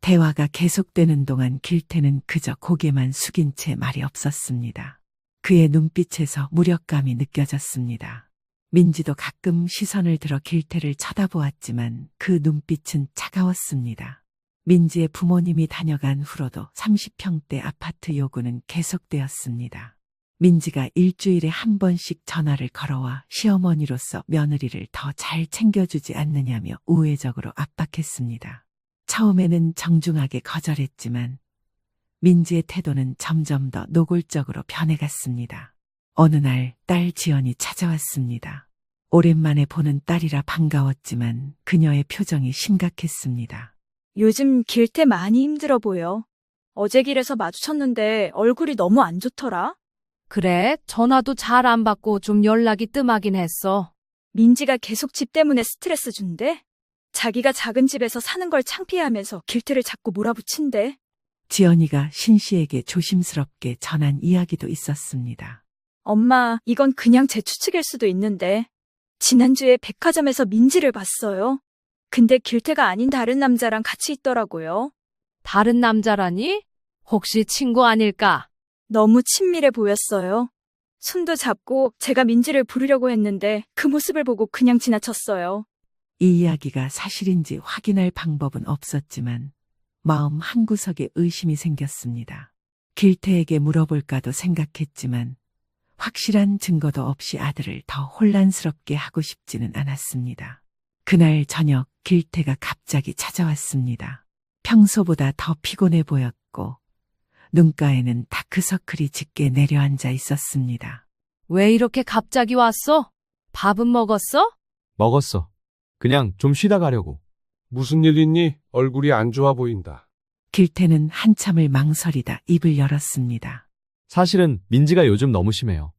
대화가 계속되는 동안 길태는 그저 고개만 숙인 채 말이 없었습니다. 그의 눈빛에서 무력감이 느껴졌습니다. 민지도 가끔 시선을 들어 길태를 쳐다보았지만 그 눈빛은 차가웠습니다. 민지의 부모님이 다녀간 후로도 30평대 아파트 요구는 계속되었습니다. 민지가 일주일에 한 번씩 전화를 걸어와 시어머니로서 며느리를 더 잘 챙겨주지 않느냐며 우회적으로 압박했습니다. 처음에는 정중하게 거절했지만 민지의 태도는 점점 더 노골적으로 변해갔습니다. 어느 날 딸 지연이 찾아왔습니다. 오랜만에 보는 딸이라 반가웠지만 그녀의 표정이 심각했습니다. 요즘 길태 많이 힘들어 보여. 어제 길에서 마주쳤는데 얼굴이 너무 안 좋더라. 그래, 전화도 잘 안 받고 좀 연락이 뜸하긴 했어. 민지가 계속 집 때문에 스트레스 준대. 자기가 작은 집에서 사는 걸 창피해하면서 길태를 자꾸 몰아붙인대. 지연이가 신 씨에게 조심스럽게 전한 이야기도 있었습니다. 엄마, 이건 그냥 제 추측일 수도 있는데 지난주에 백화점에서 민지를 봤어요. 근데 길태가 아닌 다른 남자랑 같이 있더라고요. 다른 남자라니? 혹시 친구 아닐까? 너무 친밀해 보였어요. 손도 잡고 제가 민지를 부르려고 했는데 그 모습을 보고 그냥 지나쳤어요. 이 이야기가 사실인지 확인할 방법은 없었지만 마음 한구석에 의심이 생겼습니다. 길태에게 물어볼까도 생각했지만 확실한 증거도 없이 아들을 더 혼란스럽게 하고 싶지는 않았습니다. 그날 저녁 길태가 갑자기 찾아왔습니다. 평소보다 더 피곤해 보였고 눈가에는 다크서클이 짙게 내려앉아 있었습니다. 왜 이렇게 갑자기 왔어? 밥은 먹었어? 먹었어. 그냥 좀 쉬다 가려고. 무슨 일 있니? 얼굴이 안 좋아 보인다. 길태는 한참을 망설이다 입을 열었습니다. 사실은 민지가 요즘 너무 심해요.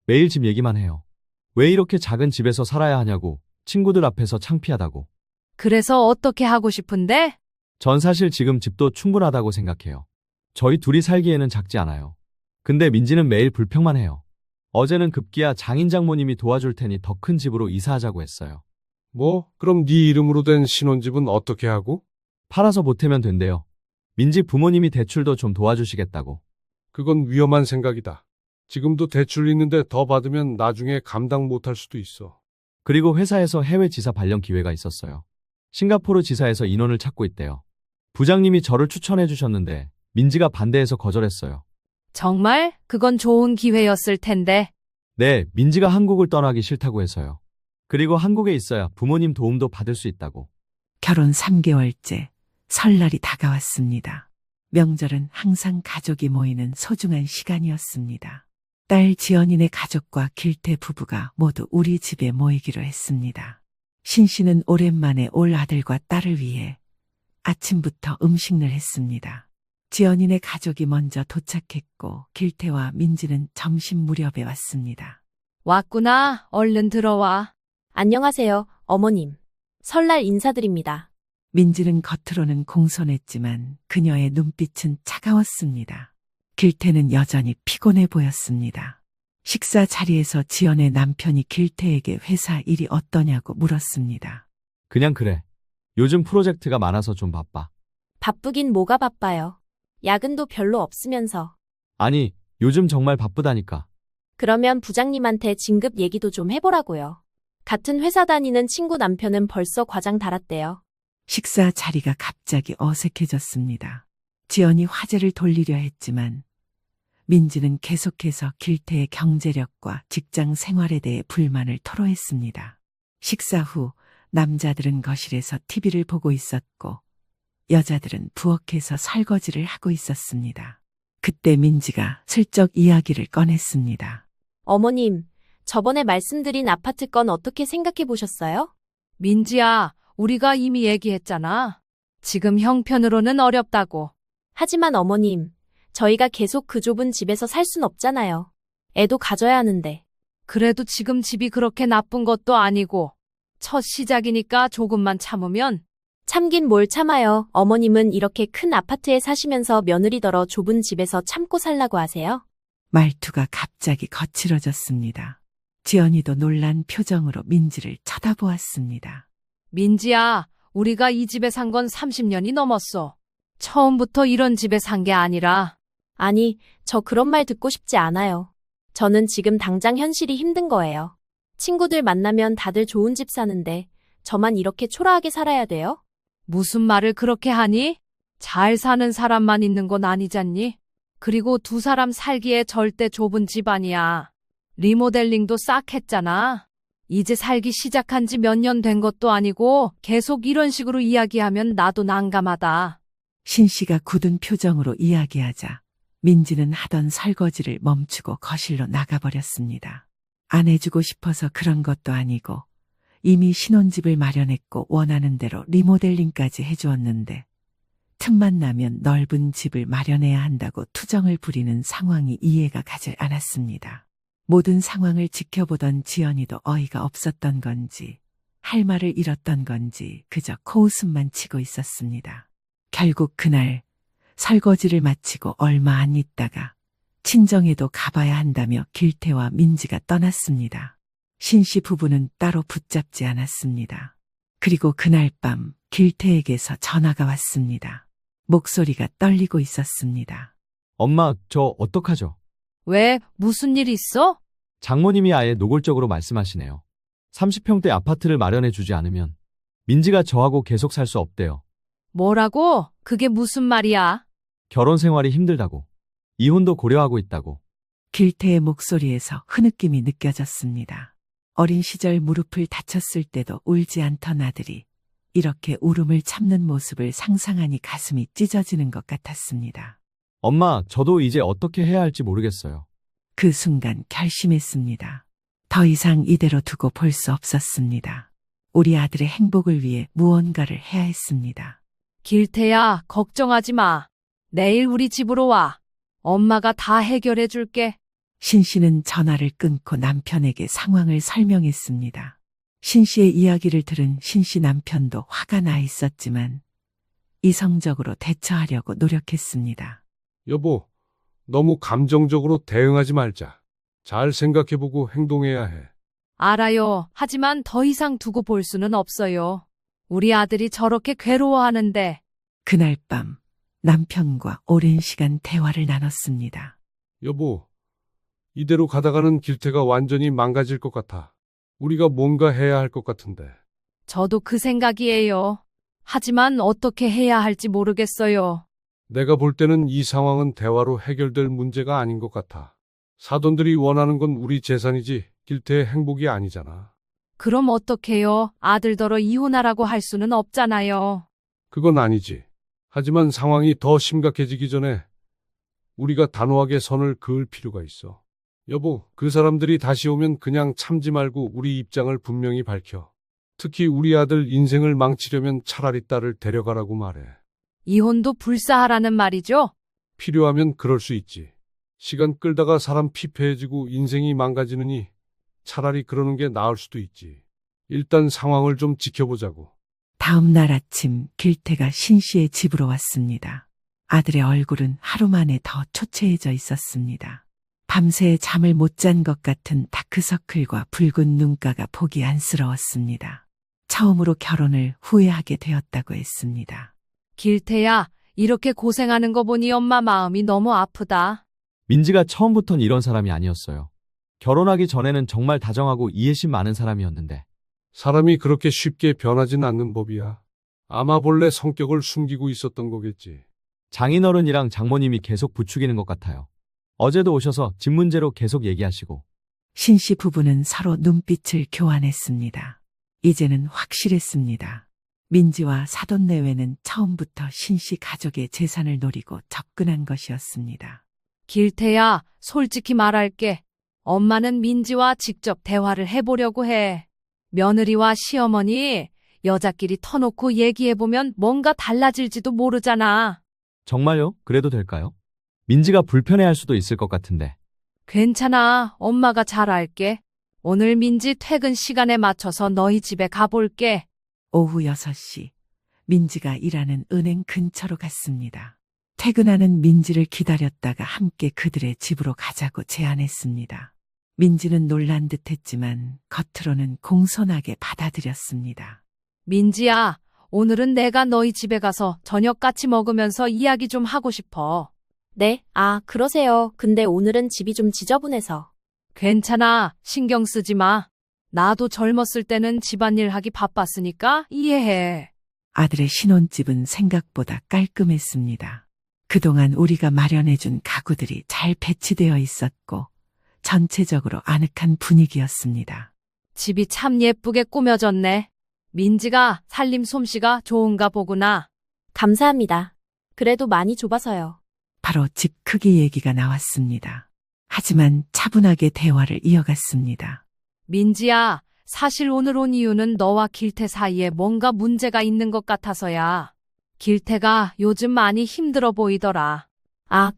매일 집 얘기만 해요. 왜 이렇게 작은 집에서 살아야 하냐고, 친구들 앞에서 창피하다고. 그래서 어떻게 하고 싶은데? 전 사실 지금 집도 충분하다고 생각해요. 저희 둘이 살기에는 작지 않아요. 근데 민지는 매일 불평만 해요. 어제는 급기야 장인 장모님이 도와줄 테니 더 큰 집으로 이사하자고 했어요. 뭐, 그럼 네 이름으로 된 신혼집은 어떻게 하고? 팔아서 보태면 된대요. 민지 부모님이 대출도 좀 도와주시겠다고. 그건 위험한 생각이다. 지금도 대출 있는데 더 받으면 나중에 감당 못할 수도 있어. 그리고 회사에서 해외 지사 발령 기회가 있었어요. 싱가포르 지사에서 인원을 찾고 있대요. 부장님이 저를 추천해 주셨는데 민지가 반대해서 거절했어요. 정말? 그건 좋은 기회였을 텐데. 네, 민지가 한국을 떠나기 싫다고 해서요. 그리고 한국에 있어야 부모님 도움도 받을 수 있다고. 결혼 3개월째 설날이 다가왔습니다. 명절은 항상 가족이 모이는 소중한 시간이었습니다. 딸 지연이네 가족과 길태 부부가 모두 우리 집에 모이기로 했습니다. 신 씨는 오랜만에 올 아들과 딸을 위해 아침부터 음식을 했습니다. 지연이네 가족이 먼저 도착했고 길태와 민지는 점심 무렵에 왔습니다. 왔구나. 얼른 들어와. 안녕하세요, 어머님. 설날 인사드립니다. 민지는 겉으로는 공손했지만 그녀의 눈빛은 차가웠습니다. 길태는 여전히 피곤해 보였습니다. 식사 자리에서 지연의 남편이 길태에게 회사 일이 어떠냐고 물었습니다. 그냥 그래. 요즘 프로젝트가 많아서 좀 바빠. 바쁘긴 뭐가 바빠요. 야근도 별로 없으면서. 아니, 요즘 정말 바쁘다니까. 그러면 부장님한테 진급 얘기도 좀 해보라고요. 같은 회사 다니는 친구 남편은 벌써 과장 달았대요. 식사 자리가 갑자기 어색해졌습니다. 지연이 화제를 돌리려 했지만 민지는 계속해서 길태의 경제력과 직장 생활에 대해 불만을 토로했습니다. 식사 후 남자들은 거실에서 TV를 보고 있었고 여자들은 부엌에서 설거지를 하고 있었습니다. 그때 민지가 슬쩍 이야기를 꺼냈습니다. 어머님, 저번에 말씀드린 아파트 건 어떻게 생각해 보셨어요? 민지야, 우리가 이미 얘기했잖아. 지금 형편으로는 어렵다고. 하지만 어머님, 저희가 계속 그 좁은 집에서 살 순 없잖아요. 애도 가져야 하는데. 그래도 지금 집이 그렇게 나쁜 것도 아니고 첫 시작이니까 조금만 참으면. 참긴 뭘 참아요. 어머님은 이렇게 큰 아파트에 사시면서 며느리더러 좁은 집에서 참고 살라고 하세요? 말투가 갑자기 거칠어졌습니다. 지연이도 놀란 표정으로 민지를 쳐다보았습니다. 민지야, 우리가 이 집에 산 건 30년이 넘었어. 처음부터 이런 집에 산 게 아니라. 아니, 저 그런 말 듣고 싶지 않아요. 저는 지금 당장 현실이 힘든 거예요. 친구들 만나면 다들 좋은 집 사는데 저만 이렇게 초라하게 살아야 돼요? 무슨 말을 그렇게 하니? 잘 사는 사람만 있는 건 아니잖니? 그리고 두 사람 살기에 절대 좁은 집 아니야. 리모델링도 싹 했잖아. 이제 살기 시작한 지 몇 년 된 것도 아니고 계속 이런 식으로 이야기하면 나도 난감하다. 신 씨가 굳은 표정으로 이야기하자 민지는 하던 설거지를 멈추고 거실로 나가버렸습니다. 안 해주고 싶어서 그런 것도 아니고 이미 신혼집을 마련했고 원하는 대로 리모델링까지 해주었는데 틈만 나면 넓은 집을 마련해야 한다고 투정을 부리는 상황이 이해가 가질 않았습니다. 모든 상황을 지켜보던 지연이도 어이가 없었던 건지 할 말을 잃었던 건지 그저 코웃음만 치고 있었습니다. 결국 그날 설거지를 마치고 얼마 안 있다가 친정에도 가봐야 한다며 길태와 민지가 떠났습니다. 신씨 부부는 따로 붙잡지 않았습니다. 그리고 그날 밤 길태에게서 전화가 왔습니다. 목소리가 떨리고 있었습니다. 엄마, 저 어떡하죠? 왜? 무슨 일 있어? 장모님이 아예 노골적으로 말씀하시네요. 30평대 아파트를 마련해 주지 않으면 민지가 저하고 계속 살 수 없대요. 뭐라고? 그게 무슨 말이야? 결혼 생활이 힘들다고. 이혼도 고려하고 있다고. 길태의 목소리에서 흐느낌이 느껴졌습니다. 어린 시절 무릎을 다쳤을 때도 울지 않던 아들이 이렇게 울음을 참는 모습을 상상하니 가슴이 찢어지는 것 같았습니다. 엄마, 저도 이제 어떻게 해야 할지 모르겠어요. 그 순간 결심했습니다. 더 이상 이대로 두고 볼 수 없었습니다. 우리 아들의 행복을 위해 무언가를 해야 했습니다. 길태야, 걱정하지 마. 내일 우리 집으로 와. 엄마가 다 해결해 줄게. 신 씨는 전화를 끊고 남편에게 상황을 설명했습니다. 신 씨의 이야기를 들은 신 씨 남편도 화가 나 있었지만 이성적으로 대처하려고 노력했습니다. 여보, 너무 감정적으로 대응하지 말자. 잘 생각해보고 행동해야 해. 알아요. 하지만 더 이상 두고 볼 수는 없어요. 우리 아들이 저렇게 괴로워하는데. 그날 밤 남편과 오랜 시간 대화를 나눴습니다. 여보, 이대로 가다가는 길태가 완전히 망가질 것 같아. 우리가 뭔가 해야 할 것 같은데. 저도 그 생각이에요. 하지만 어떻게 해야 할지 모르겠어요. 내가 볼 때는 이 상황은 대화로 해결될 문제가 아닌 것 같아. 사돈들이 원하는 건 우리 재산이지 길태의 행복이 아니잖아. 그럼 어떡해요? 아들더러 이혼하라고 할 수는 없잖아요. 그건 아니지. 하지만 상황이 더 심각해지기 전에 우리가 단호하게 선을 그을 필요가 있어. 여보, 그 사람들이 다시 오면 그냥 참지 말고 우리 입장을 분명히 밝혀. 특히 우리 아들 인생을 망치려면 차라리 딸을 데려가라고 말해. 이혼도 불사하라는 말이죠? 필요하면 그럴 수 있지. 시간 끌다가 사람 피폐해지고 인생이 망가지느니 차라리 그러는 게 나을 수도 있지. 일단 상황을 좀 지켜보자고. 다음 날 아침 길태가 신 씨의 집으로 왔습니다. 아들의 얼굴은 하루 만에 더 초췌해져 있었습니다. 밤새 잠을 못 잔 것 같은 다크서클과 붉은 눈가가 보기 안쓰러웠습니다. 처음으로 결혼을 후회하게 되었다고 했습니다. 길태야, 이렇게 고생하는 거 보니 엄마 마음이 너무 아프다. 민지가 처음부턴 이런 사람이 아니었어요. 결혼하기 전에는 정말 다정하고 이해심 많은 사람이었는데. 사람이 그렇게 쉽게 변하진 않는 법이야. 아마 본래 성격을 숨기고 있었던 거겠지. 장인어른이랑 장모님이 계속 부추기는 것 같아요. 어제도 오셔서 집 문제로 계속 얘기하시고. 신 씨 부부는 서로 눈빛을 교환했습니다. 이제는 확실했습니다. 민지와 사돈 내외는 처음부터 신 씨 가족의 재산을 노리고 접근한 것이었습니다. 길태야, 솔직히 말할게. 엄마는 민지와 직접 대화를 해보려고 해. 며느리와 시어머니, 여자끼리 터놓고 얘기해보면 뭔가 달라질지도 모르잖아. 정말요? 그래도 될까요? 민지가 불편해할 수도 있을 것 같은데. 괜찮아. 엄마가 잘 알게. 오늘 민지 퇴근 시간에 맞춰서 너희 집에 가볼게. 오후 6시, 민지가 일하는 은행 근처로 갔습니다. 퇴근하는 민지를 기다렸다가 함께 그들의 집으로 가자고 제안했습니다. 민지는 놀란 듯 했지만 겉으로는 공손하게 받아들였습니다. 민지야, 오늘은 내가 너희 집에 가서 저녁 같이 먹으면서 이야기 좀 하고 싶어. 네, 그러세요. 근데 오늘은 집이 좀 지저분해서. 괜찮아. 신경 쓰지 마. 나도 젊었을 때는 집안일 하기 바빴으니까 이해해. 아들의 신혼집은 생각보다 깔끔했습니다. 그동안 우리가 마련해준 가구들이 잘 배치되어 있었고 전체적으로 아늑한 분위기였습니다. 집이 참 예쁘게 꾸며졌네. 민지가 살림 솜씨가 좋은가 보구나. 감사합니다. 그래도 많이 좁아서요. 바로 집 크기 얘기가 나왔습니다. 하지만 차분하게 대화를 이어갔습니다. 민지야, 사실 오늘 온 이유는 너와 길태 사이에 뭔가 문제가 있는 것 같아서야. 길태가 요즘 많이 힘들어 보이더라.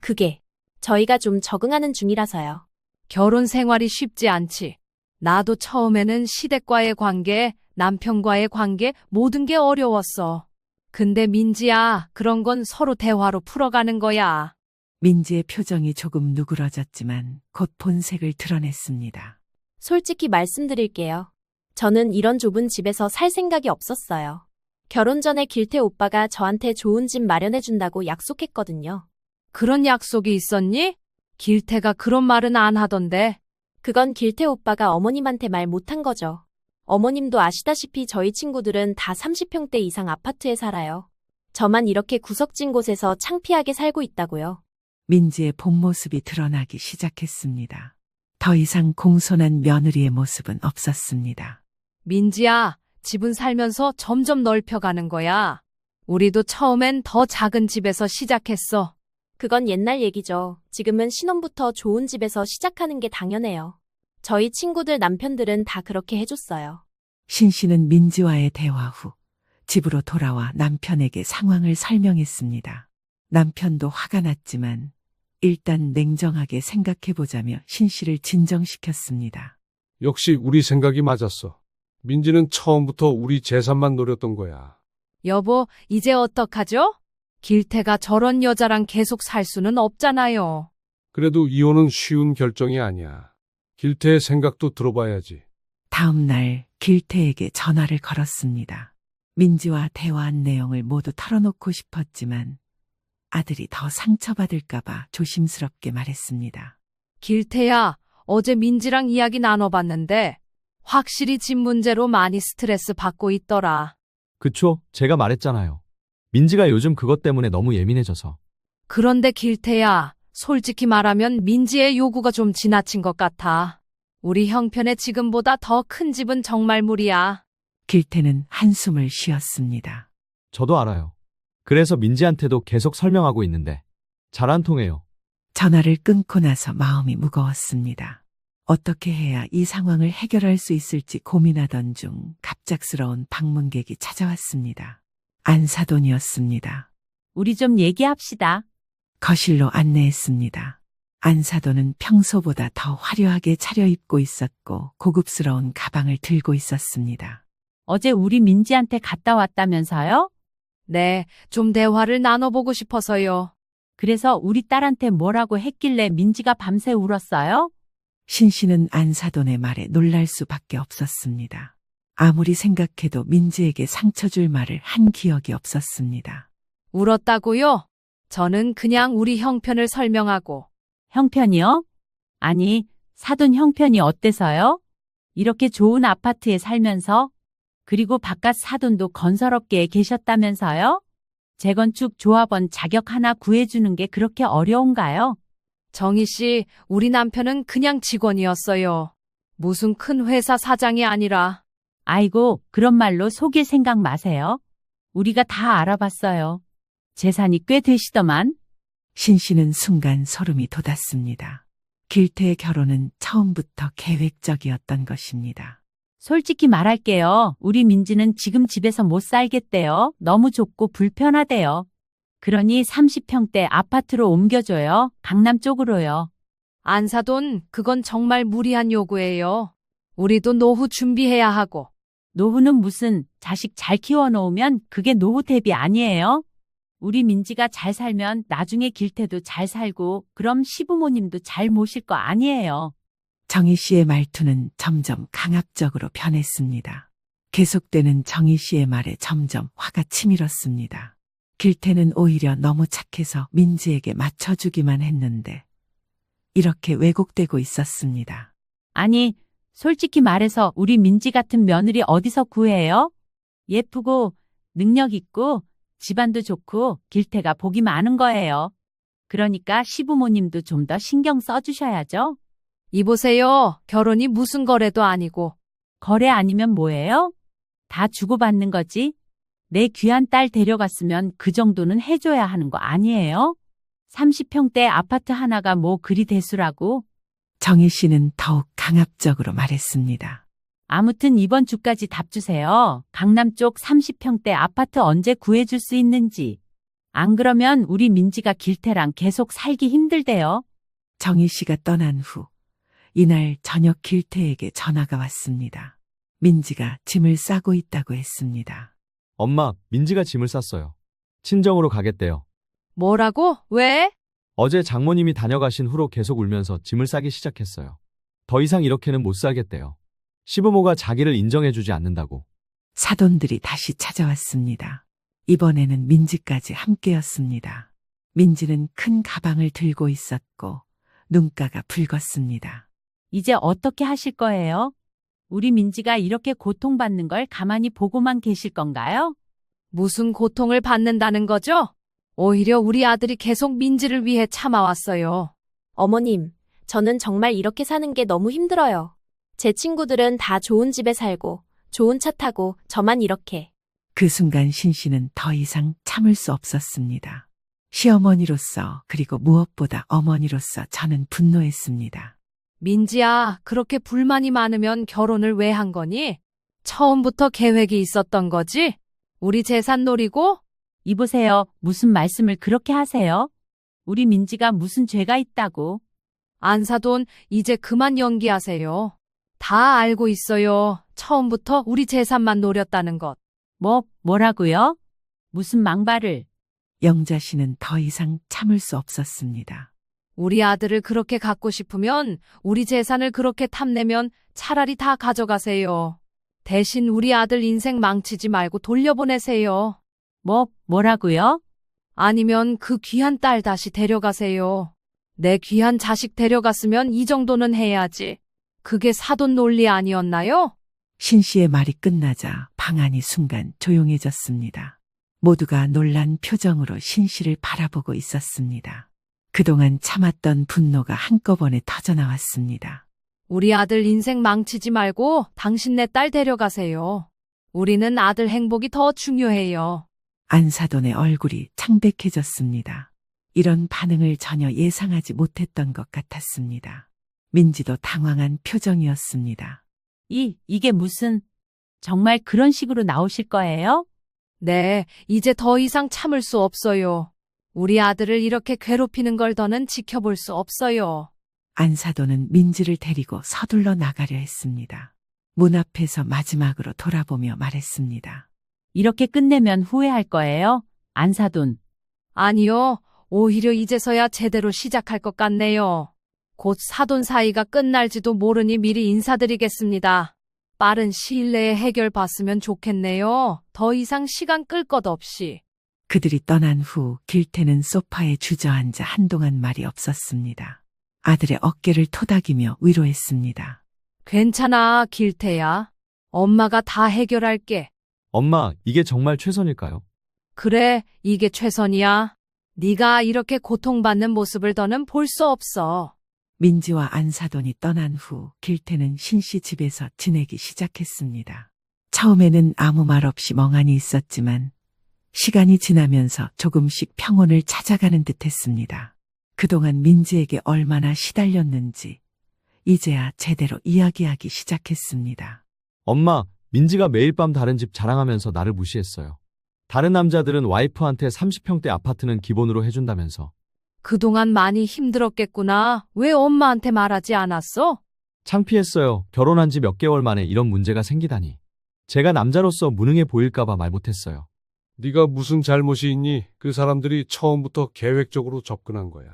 그게 저희가 좀 적응하는 중이라서요. 결혼 생활이 쉽지 않지. 나도 처음에는 시댁과의 관계, 남편과의 관계, 모든 게 어려웠어. 근데 민지야, 그런 건 서로 대화로 풀어가는 거야. 민지의 표정이 조금 누그러졌지만 곧 본색을 드러냈습니다. 솔직히 말씀드릴게요. 저는 이런 좁은 집에서 살 생각이 없었어요. 결혼 전에 길태 오빠가 저한테 좋은 집 마련해준다고 약속했거든요. 그런 약속이 있었니? 길태가 그런 말은 안 하던데. 그건 길태 오빠가 어머님한테 말 못한 거죠. 어머님도 아시다시피 저희 친구들은 다 30평대 이상 아파트에 살아요. 저만 이렇게 구석진 곳에서 창피하게 살고 있다고요. 민지의 본 모습이 드러나기 시작했습니다. 더 이상 공손한 며느리의 모습은 없었습니다. 민지야, 집은 살면서 점점 넓혀가는 거야. 우리도 처음엔 더 작은 집에서 시작했어. 그건 옛날 얘기죠. 지금은 신혼부터 좋은 집에서 시작하는 게 당연해요. 저희 친구들 남편들은 다 그렇게 해줬어요. 신 씨는 민지와의 대화 후 집으로 돌아와 남편에게 상황을 설명했습니다. 남편도 화가 났지만 일단 냉정하게 생각해보자며 신 씨를 진정시켰습니다. 역시 우리 생각이 맞았어. 민지는 처음부터 우리 재산만 노렸던 거야. 여보, 이제 어떡하죠? 길태가 저런 여자랑 계속 살 수는 없잖아요. 그래도 이혼은 쉬운 결정이 아니야. 길태의 생각도 들어봐야지. 다음 날 길태에게 전화를 걸었습니다. 민지와 대화한 내용을 모두 털어놓고 싶었지만 아들이 더 상처받을까봐 조심스럽게 말했습니다. 길태야, 어제 민지랑 이야기 나눠봤는데 확실히 집 문제로 많이 스트레스 받고 있더라. 그쵸? 제가 말했잖아요. 민지가 요즘 그것 때문에 너무 예민해져서. 그런데 길태야, 솔직히 말하면 민지의 요구가 좀 지나친 것 같아. 우리 형편에 지금보다 더 큰 집은 정말 무리야. 길태는 한숨을 쉬었습니다. 저도 알아요. 그래서 민지한테도 계속 설명하고 있는데 잘 안 통해요. 전화를 끊고 나서 마음이 무거웠습니다. 어떻게 해야 이 상황을 해결할 수 있을지 고민하던 중 갑작스러운 방문객이 찾아왔습니다. 안사돈이었습니다. 우리 좀 얘기합시다. 거실로 안내했습니다. 안사돈은 평소보다 더 화려하게 차려입고 있었고 고급스러운 가방을 들고 있었습니다. 어제 우리 민지한테 갔다 왔다면서요? 네, 좀 대화를 나눠보고 싶어서요. 그래서 우리 딸한테 뭐라고 했길래 민지가 밤새 울었어요? 신 씨는 안사돈의 말에 놀랄 수밖에 없었습니다. 아무리 생각해도 민지에게 상처 줄 말을 한 기억이 없었습니다. 울었다고요? 저는 그냥 우리 형편을 설명하고. 형편이요? 아니, 사돈 형편이 어때서요? 이렇게 좋은 아파트에 살면서 그리고 바깥 사돈도 건설업계에 계셨다면서요? 재건축 조합원 자격 하나 구해주는 게 그렇게 어려운가요? 정희 씨, 우리 남편은 그냥 직원이었어요. 무슨 큰 회사 사장이 아니라. 아이고, 그런 말로 속일 생각 마세요. 우리가 다 알아봤어요. 재산이 꽤 되시더만. 신 씨는 순간 소름이 돋았습니다. 길태의 결혼은 처음부터 계획적이었던 것입니다. 솔직히 말할게요. 우리 민지는 지금 집에서 못 살겠대요. 너무 좁고 불편하대요. 그러니 30평대 아파트로 옮겨줘요. 강남 쪽으로요. 안사돈, 그건 정말 무리한 요구예요. 우리도 노후 준비해야 하고. 노후는 무슨 자식 잘 키워놓으면 그게 노후 대비 아니에요? 우리 민지가 잘 살면 나중에 길태도 잘 살고 그럼 시부모님도 잘 모실 거 아니에요. 정희 씨의 말투는 점점 강압적으로 변했습니다. 계속되는 정희 씨의 말에 점점 화가 치밀었습니다. 길태는 오히려 너무 착해서 민지에게 맞춰주기만 했는데 이렇게 왜곡되고 있었습니다. 아니, 솔직히 말해서 우리 민지 같은 며느리 어디서 구해요? 예쁘고 능력 있고 집안도 좋고 길태가 복이 많은 거예요. 그러니까 시부모님도 좀 더 신경 써주셔야죠. 이보세요. 결혼이 무슨 거래도 아니고. 거래 아니면 뭐예요? 다 주고받는 거지. 내 귀한 딸 데려갔으면 그 정도는 해줘야 하는 거 아니에요? 30평대 아파트 하나가 뭐 그리 대수라고. 정희 씨는 더욱 강압적으로 말했습니다. 아무튼 이번 주까지 답 주세요. 강남 쪽 30평대 아파트 언제 구해줄 수 있는지. 안 그러면 우리 민지가 길태랑 계속 살기 힘들대요. 정희 씨가 떠난 후 이날 저녁 길태에게 전화가 왔습니다. 민지가 짐을 싸고 있다고 했습니다. 엄마, 민지가 짐을 쌌어요. 친정으로 가겠대요. 뭐라고? 왜? 어제 장모님이 다녀가신 후로 계속 울면서 짐을 싸기 시작했어요. 더 이상 이렇게는 못 살겠대요. 시부모가 자기를 인정해주지 않는다고. 사돈들이 다시 찾아왔습니다. 이번에는 민지까지 함께였습니다. 민지는 큰 가방을 들고 있었고 눈가가 붉었습니다. 이제 어떻게 하실 거예요? 우리 민지가 이렇게 고통받는 걸 가만히 보고만 계실 건가요? 무슨 고통을 받는다는 거죠? 오히려 우리 아들이 계속 민지를 위해 참아왔어요. 어머님, 저는 정말 이렇게 사는 게 너무 힘들어요. 제 친구들은 다 좋은 집에 살고, 좋은 차 타고, 저만 이렇게. 그 순간 신 씨는 더 이상 참을 수 없었습니다. 시어머니로서 그리고 무엇보다 어머니로서 저는 분노했습니다. 민지야, 그렇게 불만이 많으면 결혼을 왜 한 거니? 처음부터 계획이 있었던 거지? 우리 재산 노리고? 이보세요. 무슨 말씀을 그렇게 하세요? 우리 민지가 무슨 죄가 있다고. 안사돈, 이제 그만 연기하세요. 다 알고 있어요. 처음부터 우리 재산만 노렸다는 것. 뭐라고요? 무슨 망발을. 영자 씨는 더 이상 참을 수 없었습니다. 우리 아들을 그렇게 갖고 싶으면, 우리 재산을 그렇게 탐내면 차라리 다 가져가세요. 대신 우리 아들 인생 망치지 말고 돌려보내세요. 뭐라고요? 아니면 그 귀한 딸 다시 데려가세요. 내 귀한 자식 데려갔으면 이 정도는 해야지. 그게 사돈 논리 아니었나요? 신 씨의 말이 끝나자 방 안이 순간 조용해졌습니다. 모두가 놀란 표정으로 신 씨를 바라보고 있었습니다. 그동안 참았던 분노가 한꺼번에 터져나왔습니다. 우리 아들 인생 망치지 말고 당신 내 딸 데려가세요. 우리는 아들 행복이 더 중요해요. 안사돈의 얼굴이 창백해졌습니다. 이런 반응을 전혀 예상하지 못했던 것 같았습니다. 민지도 당황한 표정이었습니다. 이게 무슨, 정말 그런 식으로 나오실 거예요? 네, 이제 더 이상 참을 수 없어요. 우리 아들을 이렇게 괴롭히는 걸 더는 지켜볼 수 없어요. 안사돈은 민지를 데리고 서둘러 나가려 했습니다. 문 앞에서 마지막으로 돌아보며 말했습니다. 이렇게 끝내면 후회할 거예요? 안사돈. 아니요, 오히려 이제서야 제대로 시작할 것 같네요. 곧 사돈 사이가 끝날지도 모르니 미리 인사드리겠습니다. 빠른 시일 내에 해결 봤으면 좋겠네요. 더 이상 시간 끌 것 없이. 그들이 떠난 후 길태는 소파에 주저앉아 한동안 말이 없었습니다. 아들의 어깨를 토닥이며 위로했습니다. 괜찮아, 길태야. 엄마가 다 해결할게. 엄마, 이게 정말 최선일까요? 그래, 이게 최선이야. 네가 이렇게 고통받는 모습을 더는 볼 수 없어. 민지와 안사돈이 떠난 후 길태는 신씨 집에서 지내기 시작했습니다. 처음에는 아무 말 없이 멍하니 있었지만 시간이 지나면서 조금씩 평온을 찾아가는 듯했습니다. 그동안 민지에게 얼마나 시달렸는지 이제야 제대로 이야기하기 시작했습니다. 엄마, 민지가 매일 밤 다른 집 자랑하면서 나를 무시했어요. 다른 남자들은 와이프한테 30평대 아파트는 기본으로 해준다면서. 그동안 많이 힘들었겠구나. 왜 엄마한테 말하지 않았어? 창피했어요. 결혼한 지 몇 개월 만에 이런 문제가 생기다니. 제가 남자로서 무능해 보일까봐 말 못했어요. 네가 무슨 잘못이 있니? 그 사람들이 처음부터 계획적으로 접근한 거야.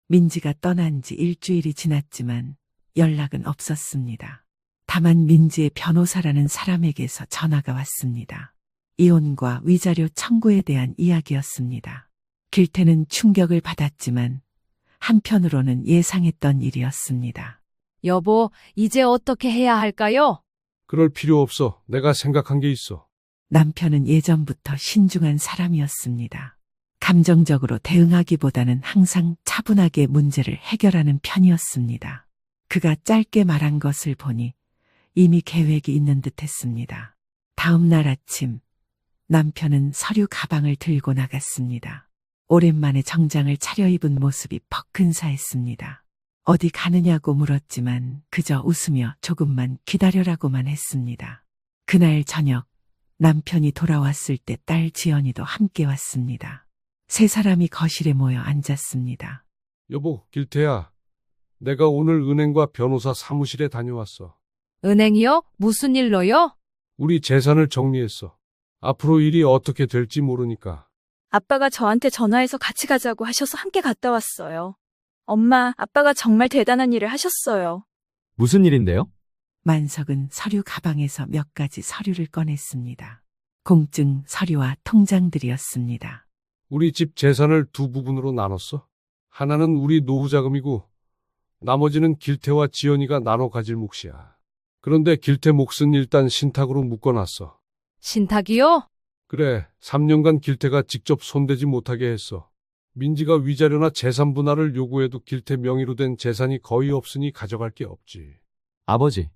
민지가 떠난 지 일주일이 지났지만 연락은 없었습니다. 다만 민지의 변호사라는 사람에게서 전화가 왔습니다. 이혼과 위자료 청구에 대한 이야기였습니다. 길태는 충격을 받았지만 한편으로는 예상했던 일이었습니다. 여보, 이제 어떻게 해야 할까요? 그럴 필요 없어. 내가 생각한 게 있어. 남편은 예전부터 신중한 사람이었습니다. 감정적으로 대응하기보다는 항상 차분하게 문제를 해결하는 편이었습니다. 그가 짧게 말한 것을 보니 이미 계획이 있는 듯했습니다. 다음 날 아침 남편은 서류 가방을 들고 나갔습니다. 오랜만에 정장을 차려입은 모습이 퍽 근사했습니다. 어디 가느냐고 물었지만 그저 웃으며 조금만 기다려라고만 했습니다. 그날 저녁 남편이 돌아왔을 때 딸 지연이도 함께 왔습니다. 세 사람이 거실에 모여 앉았습니다. 여보, 길태야. 내가 오늘 은행과 변호사 사무실에 다녀왔어. 은행이요? 무슨 일로요? 우리 재산을 정리했어. 앞으로 일이 어떻게 될지 모르니까. 아빠가 저한테 전화해서 같이 가자고 하셔서 함께 갔다 왔어요. 엄마, 아빠가 정말 대단한 일을 하셨어요. 무슨 일인데요? 만석은 서류 가방에서 몇 가지 서류를 꺼냈습니다. 공증, 서류와 통장들이었습니다. 우리 집 재산을 두 부분으로 나눴어. 하나는 우리 노후 자금이고 나머지는 길태와 지연이가 나눠 가질 몫이야. 그런데 길태 몫은 일단 신탁으로 묶어놨어. 신탁이요? 그래, 3년간 길태가 직접 손대지 못하게 했어. 민지가 위자료나 재산 분할을 요구해도 길태 명의로 된 재산이 거의 없으니 가져갈 게 없지. 아버지,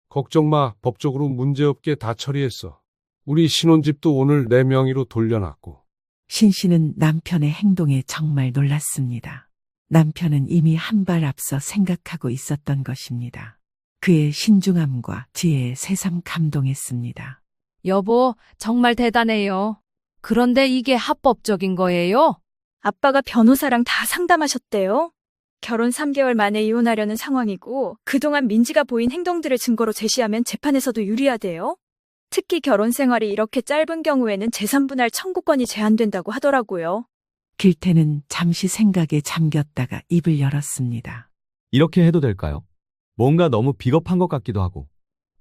걱정 마, 법적으로 문제없게 다 처리했어. 우리 신혼집도 오늘 내 명의로 돌려놨고. 신 씨는 남편의 행동에 정말 놀랐습니다. 남편은 이미 한 발 앞서 생각하고 있었던 것입니다. 그의 신중함과 지혜에 새삼 감동했습니다. 여보, 정말 대단해요. 그런데 이게 합법적인 거예요? 아빠가 변호사랑 다 상담하셨대요. 결혼 3개월 만에 이혼하려는 상황이고 그동안 민지가 보인 행동들을 증거로 제시하면 재판에서도 유리하대요. 특히 결혼 생활이 이렇게 짧은 경우에는 재산 분할 청구권이 제한된다고 하더라고요. 길태는 잠시 생각에 잠겼다가 입을 열었습니다. 이렇게 해도 될까요? 뭔가 너무 비겁한 것 같기도 하고.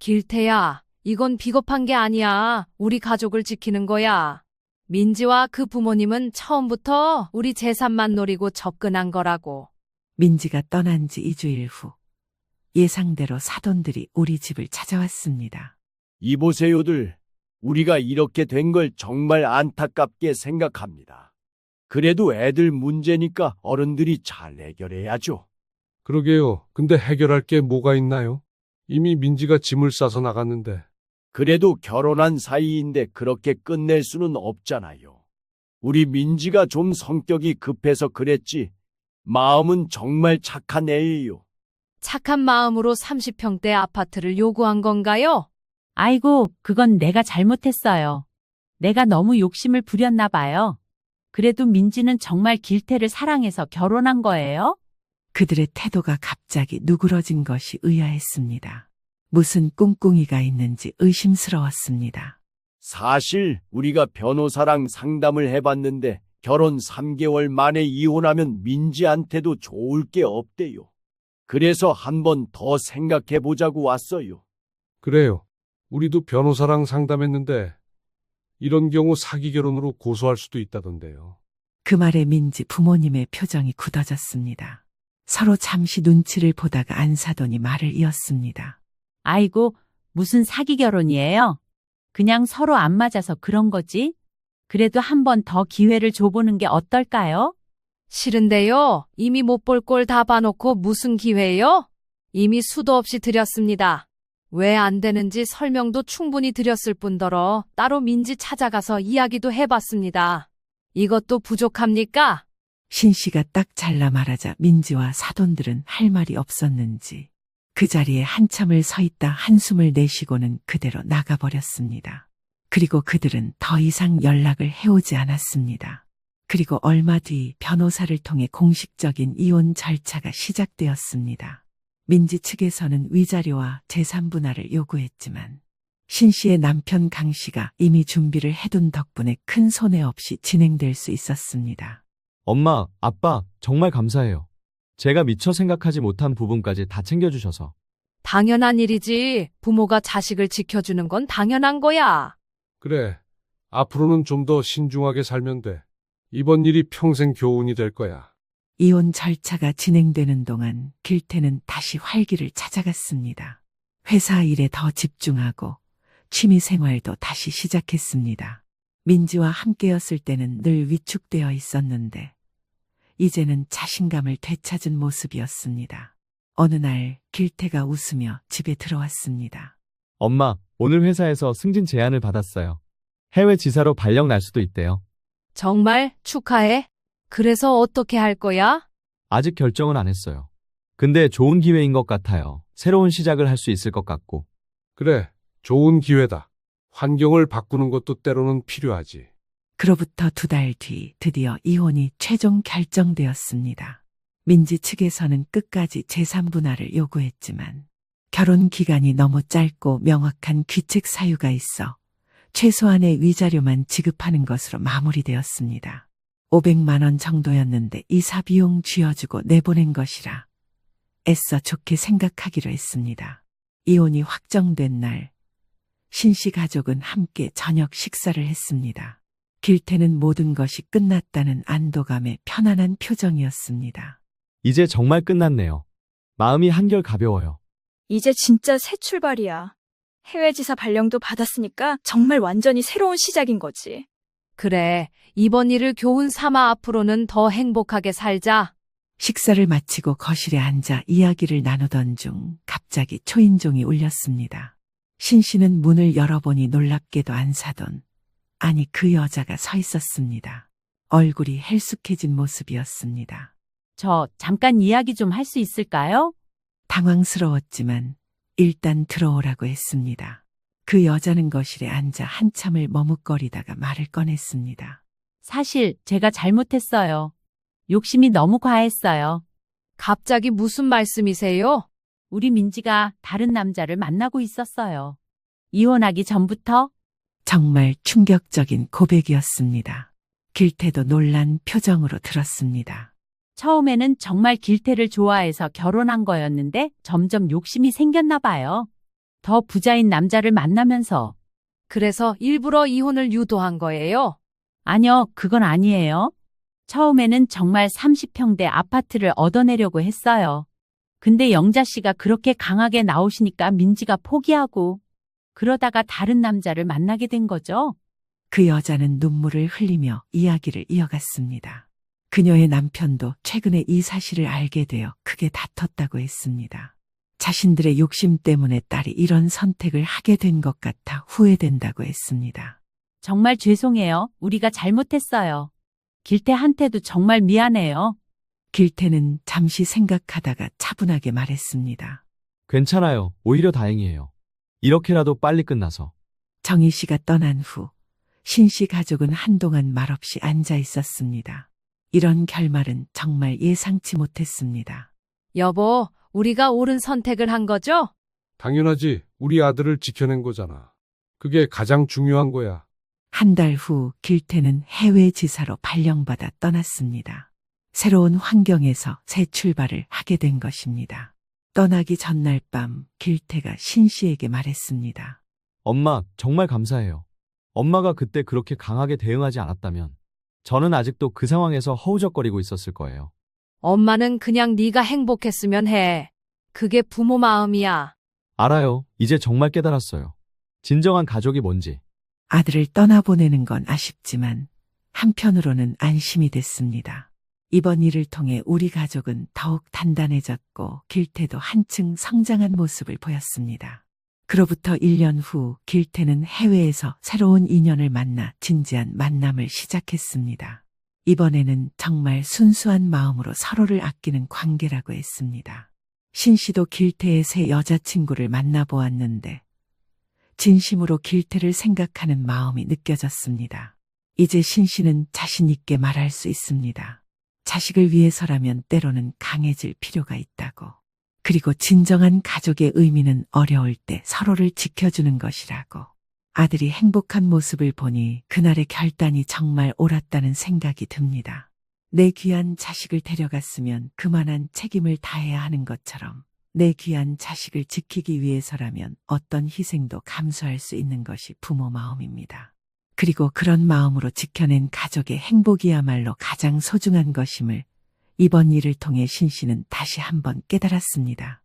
길태야, 이건 비겁한 게 아니야. 우리 가족을 지키는 거야. 민지와 그 부모님은 처음부터 우리 재산만 노리고 접근한 거라고. 민지가 떠난 지 2주일 후 예상대로 사돈들이 우리 집을 찾아왔습니다. 이보세요들, 우리가 이렇게 된 걸 정말 안타깝게 생각합니다. 그래도 애들 문제니까 어른들이 잘 해결해야죠. 그러게요. 근데 해결할 게 뭐가 있나요? 이미 민지가 짐을 싸서 나갔는데. 그래도 결혼한 사이인데 그렇게 끝낼 수는 없잖아요. 우리 민지가 좀 성격이 급해서 그랬지. 마음은 정말 착한 애예요. 착한 마음으로 30평대 아파트를 요구한 건가요? 아이고, 그건 내가 잘못했어요. 내가 너무 욕심을 부렸나 봐요. 그래도 민지는 정말 길태를 사랑해서 결혼한 거예요? 그들의 태도가 갑자기 누그러진 것이 의아했습니다. 무슨 꿍꿍이가 있는지 의심스러웠습니다. 사실 우리가 변호사랑 상담을 해봤는데 결혼 3개월 만에 이혼하면 민지한테도 좋을 게 없대요. 그래서 한 번 더 생각해보자고 왔어요. 그래요. 우리도 변호사랑 상담했는데 이런 경우 사기 결혼으로 고소할 수도 있다던데요. 그 말에 민지 부모님의 표정이 굳어졌습니다. 서로 잠시 눈치를 보다가 안사돈이 말을 이었습니다. 아이고, 무슨 사기 결혼이에요? 그냥 서로 안 맞아서 그런 거지? 그래도 한 번 더 기회를 줘보는 게 어떨까요? 싫은데요. 이미 못 볼 꼴 다 봐놓고 무슨 기회요? 이미 수도 없이 드렸습니다. 왜 안 되는지 설명도 충분히 드렸을 뿐더러 따로 민지 찾아가서 이야기도 해봤습니다. 이것도 부족합니까? 신 씨가 딱 잘라 말하자 민지와 사돈들은 할 말이 없었는지 그 자리에 한참을 서 있다 한숨을 내쉬고는 그대로 나가버렸습니다. 그리고 그들은 더 이상 연락을 해오지 않았습니다. 그리고 얼마 뒤 변호사를 통해 공식적인 이혼 절차가 시작되었습니다. 민지 측에서는 위자료와 재산 분할을 요구했지만 신 씨의 남편 강 씨가 이미 준비를 해둔 덕분에 큰 손해 없이 진행될 수 있었습니다. 엄마, 아빠, 정말 감사해요. 제가 미처 생각하지 못한 부분까지 다 챙겨주셔서. 당연한 일이지. 부모가 자식을 지켜주는 건 당연한 거야. 그래. 앞으로는 좀 더 신중하게 살면 돼. 이번 일이 평생 교훈이 될 거야. 이혼 절차가 진행되는 동안 길태는 다시 활기를 찾아갔습니다. 회사 일에 더 집중하고 취미 생활도 다시 시작했습니다. 민지와 함께였을 때는 늘 위축되어 있었는데 이제는 자신감을 되찾은 모습이었습니다. 어느 날 길태가 웃으며 집에 들어왔습니다. 엄마, 오늘 회사에서 승진 제안을 받았어요. 해외 지사로 발령 날 수도 있대요. 정말 축하해. 그래서 어떻게 할 거야? 아직 결정은 안 했어요. 근데 좋은 기회인 것 같아요. 새로운 시작을 할 수 있을 것 같고. 그래, 좋은 기회다. 환경을 바꾸는 것도 때로는 필요하지. 그로부터 2달 뒤 드디어 이혼이 최종 결정되었습니다. 민지 측에서는 끝까지 재산 분할을 요구했지만 결혼 기간이 너무 짧고 명확한 귀책 사유가 있어 최소한의 위자료만 지급하는 것으로 마무리되었습니다. 500만 원 정도였는데 이사 비용 쥐어주고 내보낸 것이라 애써 좋게 생각하기로 했습니다. 이혼이 확정된 날 신씨 가족은 함께 저녁 식사를 했습니다. 길태는 모든 것이 끝났다는 안도감에 편안한 표정이었습니다. 이제 정말 끝났네요. 마음이 한결 가벼워요. 이제 진짜 새 출발이야. 해외 지사 발령도 받았으니까 정말 완전히 새로운 시작인 거지. 그래, 이번 일을 교훈 삼아 앞으로는 더 행복하게 살자. 식사를 마치고 거실에 앉아 이야기를 나누던 중 갑자기 초인종이 울렸습니다. 신 씨는 문을 열어보니 놀랍게도 안사돈, 아니 그 여자가 서 있었습니다. 얼굴이 헬쑥해진 모습이었습니다. 저 잠깐 이야기 좀 할 수 있을까요? 당황스러웠지만 일단 들어오라고 했습니다. 그 여자는 거실에 앉아 한참을 머뭇거리다가 말을 꺼냈습니다. 사실 제가 잘못했어요. 욕심이 너무 과했어요. 갑자기 무슨 말씀이세요? 우리 민지가 다른 남자를 만나고 있었어요. 이혼하기 전부터. 정말 충격적인 고백이었습니다. 길태도 놀란 표정으로 들었습니다. 처음에는 정말 길태를 좋아해서 결혼한 거였는데 점점 욕심이 생겼나 봐요. 더 부자인 남자를 만나면서. 그래서 일부러 이혼을 유도한 거예요? 아니요, 그건 아니에요. 처음에는 정말 30평대 아파트를 얻어내려고 했어요. 근데 영자 씨가 그렇게 강하게 나오시니까 민지가 포기하고 그러다가 다른 남자를 만나게 된 거죠. 그 여자는 눈물을 흘리며 이야기를 이어갔습니다. 그녀의 남편도 최근에 이 사실을 알게 되어 크게 다퉜다고 했습니다. 자신들의 욕심 때문에 딸이 이런 선택을 하게 된 것 같아 후회된다고 했습니다. 정말 죄송해요. 우리가 잘못했어요. 길태한테도 정말 미안해요. 길태는 잠시 생각하다가 차분하게 말했습니다. 괜찮아요. 오히려 다행이에요. 이렇게라도 빨리 끝나서. 정희 씨가 떠난 후 신 씨 가족은 한동안 말없이 앉아 있었습니다. 이런 결말은 정말 예상치 못했습니다. 여보, 우리가 옳은 선택을 한 거죠? 당연하지. 우리 아들을 지켜낸 거잖아. 그게 가장 중요한 거야. 한 달 후 길태는 해외 지사로 발령받아 떠났습니다. 새로운 환경에서 새 출발을 하게 된 것입니다. 떠나기 전날 밤 길태가 신 씨에게 말했습니다. 엄마, 정말 감사해요. 엄마가 그때 그렇게 강하게 대응하지 않았다면 저는 아직도 그 상황에서 허우적거리고 있었을 거예요. 엄마는 그냥 네가 행복했으면 해. 그게 부모 마음이야. 알아요. 이제 정말 깨달았어요. 진정한 가족이 뭔지. 아들을 떠나보내는 건 아쉽지만 한편으로는 안심이 됐습니다. 이번 일을 통해 우리 가족은 더욱 단단해졌고 길태도 한층 성장한 모습을 보였습니다. 그로부터 1년 후 길태는 해외에서 새로운 인연을 만나 진지한 만남을 시작했습니다. 이번에는 정말 순수한 마음으로 서로를 아끼는 관계라고 했습니다. 신 씨도 길태의 새 여자친구를 만나보았는데 진심으로 길태를 생각하는 마음이 느껴졌습니다. 이제 신 씨는 자신 있게 말할 수 있습니다. 자식을 위해서라면 때로는 강해질 필요가 있다고. 그리고 진정한 가족의 의미는 어려울 때 서로를 지켜주는 것이라고. 아들이 행복한 모습을 보니 그날의 결단이 정말 옳았다는 생각이 듭니다. 내 귀한 자식을 데려갔으면 그만한 책임을 다해야 하는 것처럼 내 귀한 자식을 지키기 위해서라면 어떤 희생도 감수할 수 있는 것이 부모 마음입니다. 그리고 그런 마음으로 지켜낸 가족의 행복이야말로 가장 소중한 것임을 이번 일을 통해 신 씨는 다시 한번 깨달았습니다.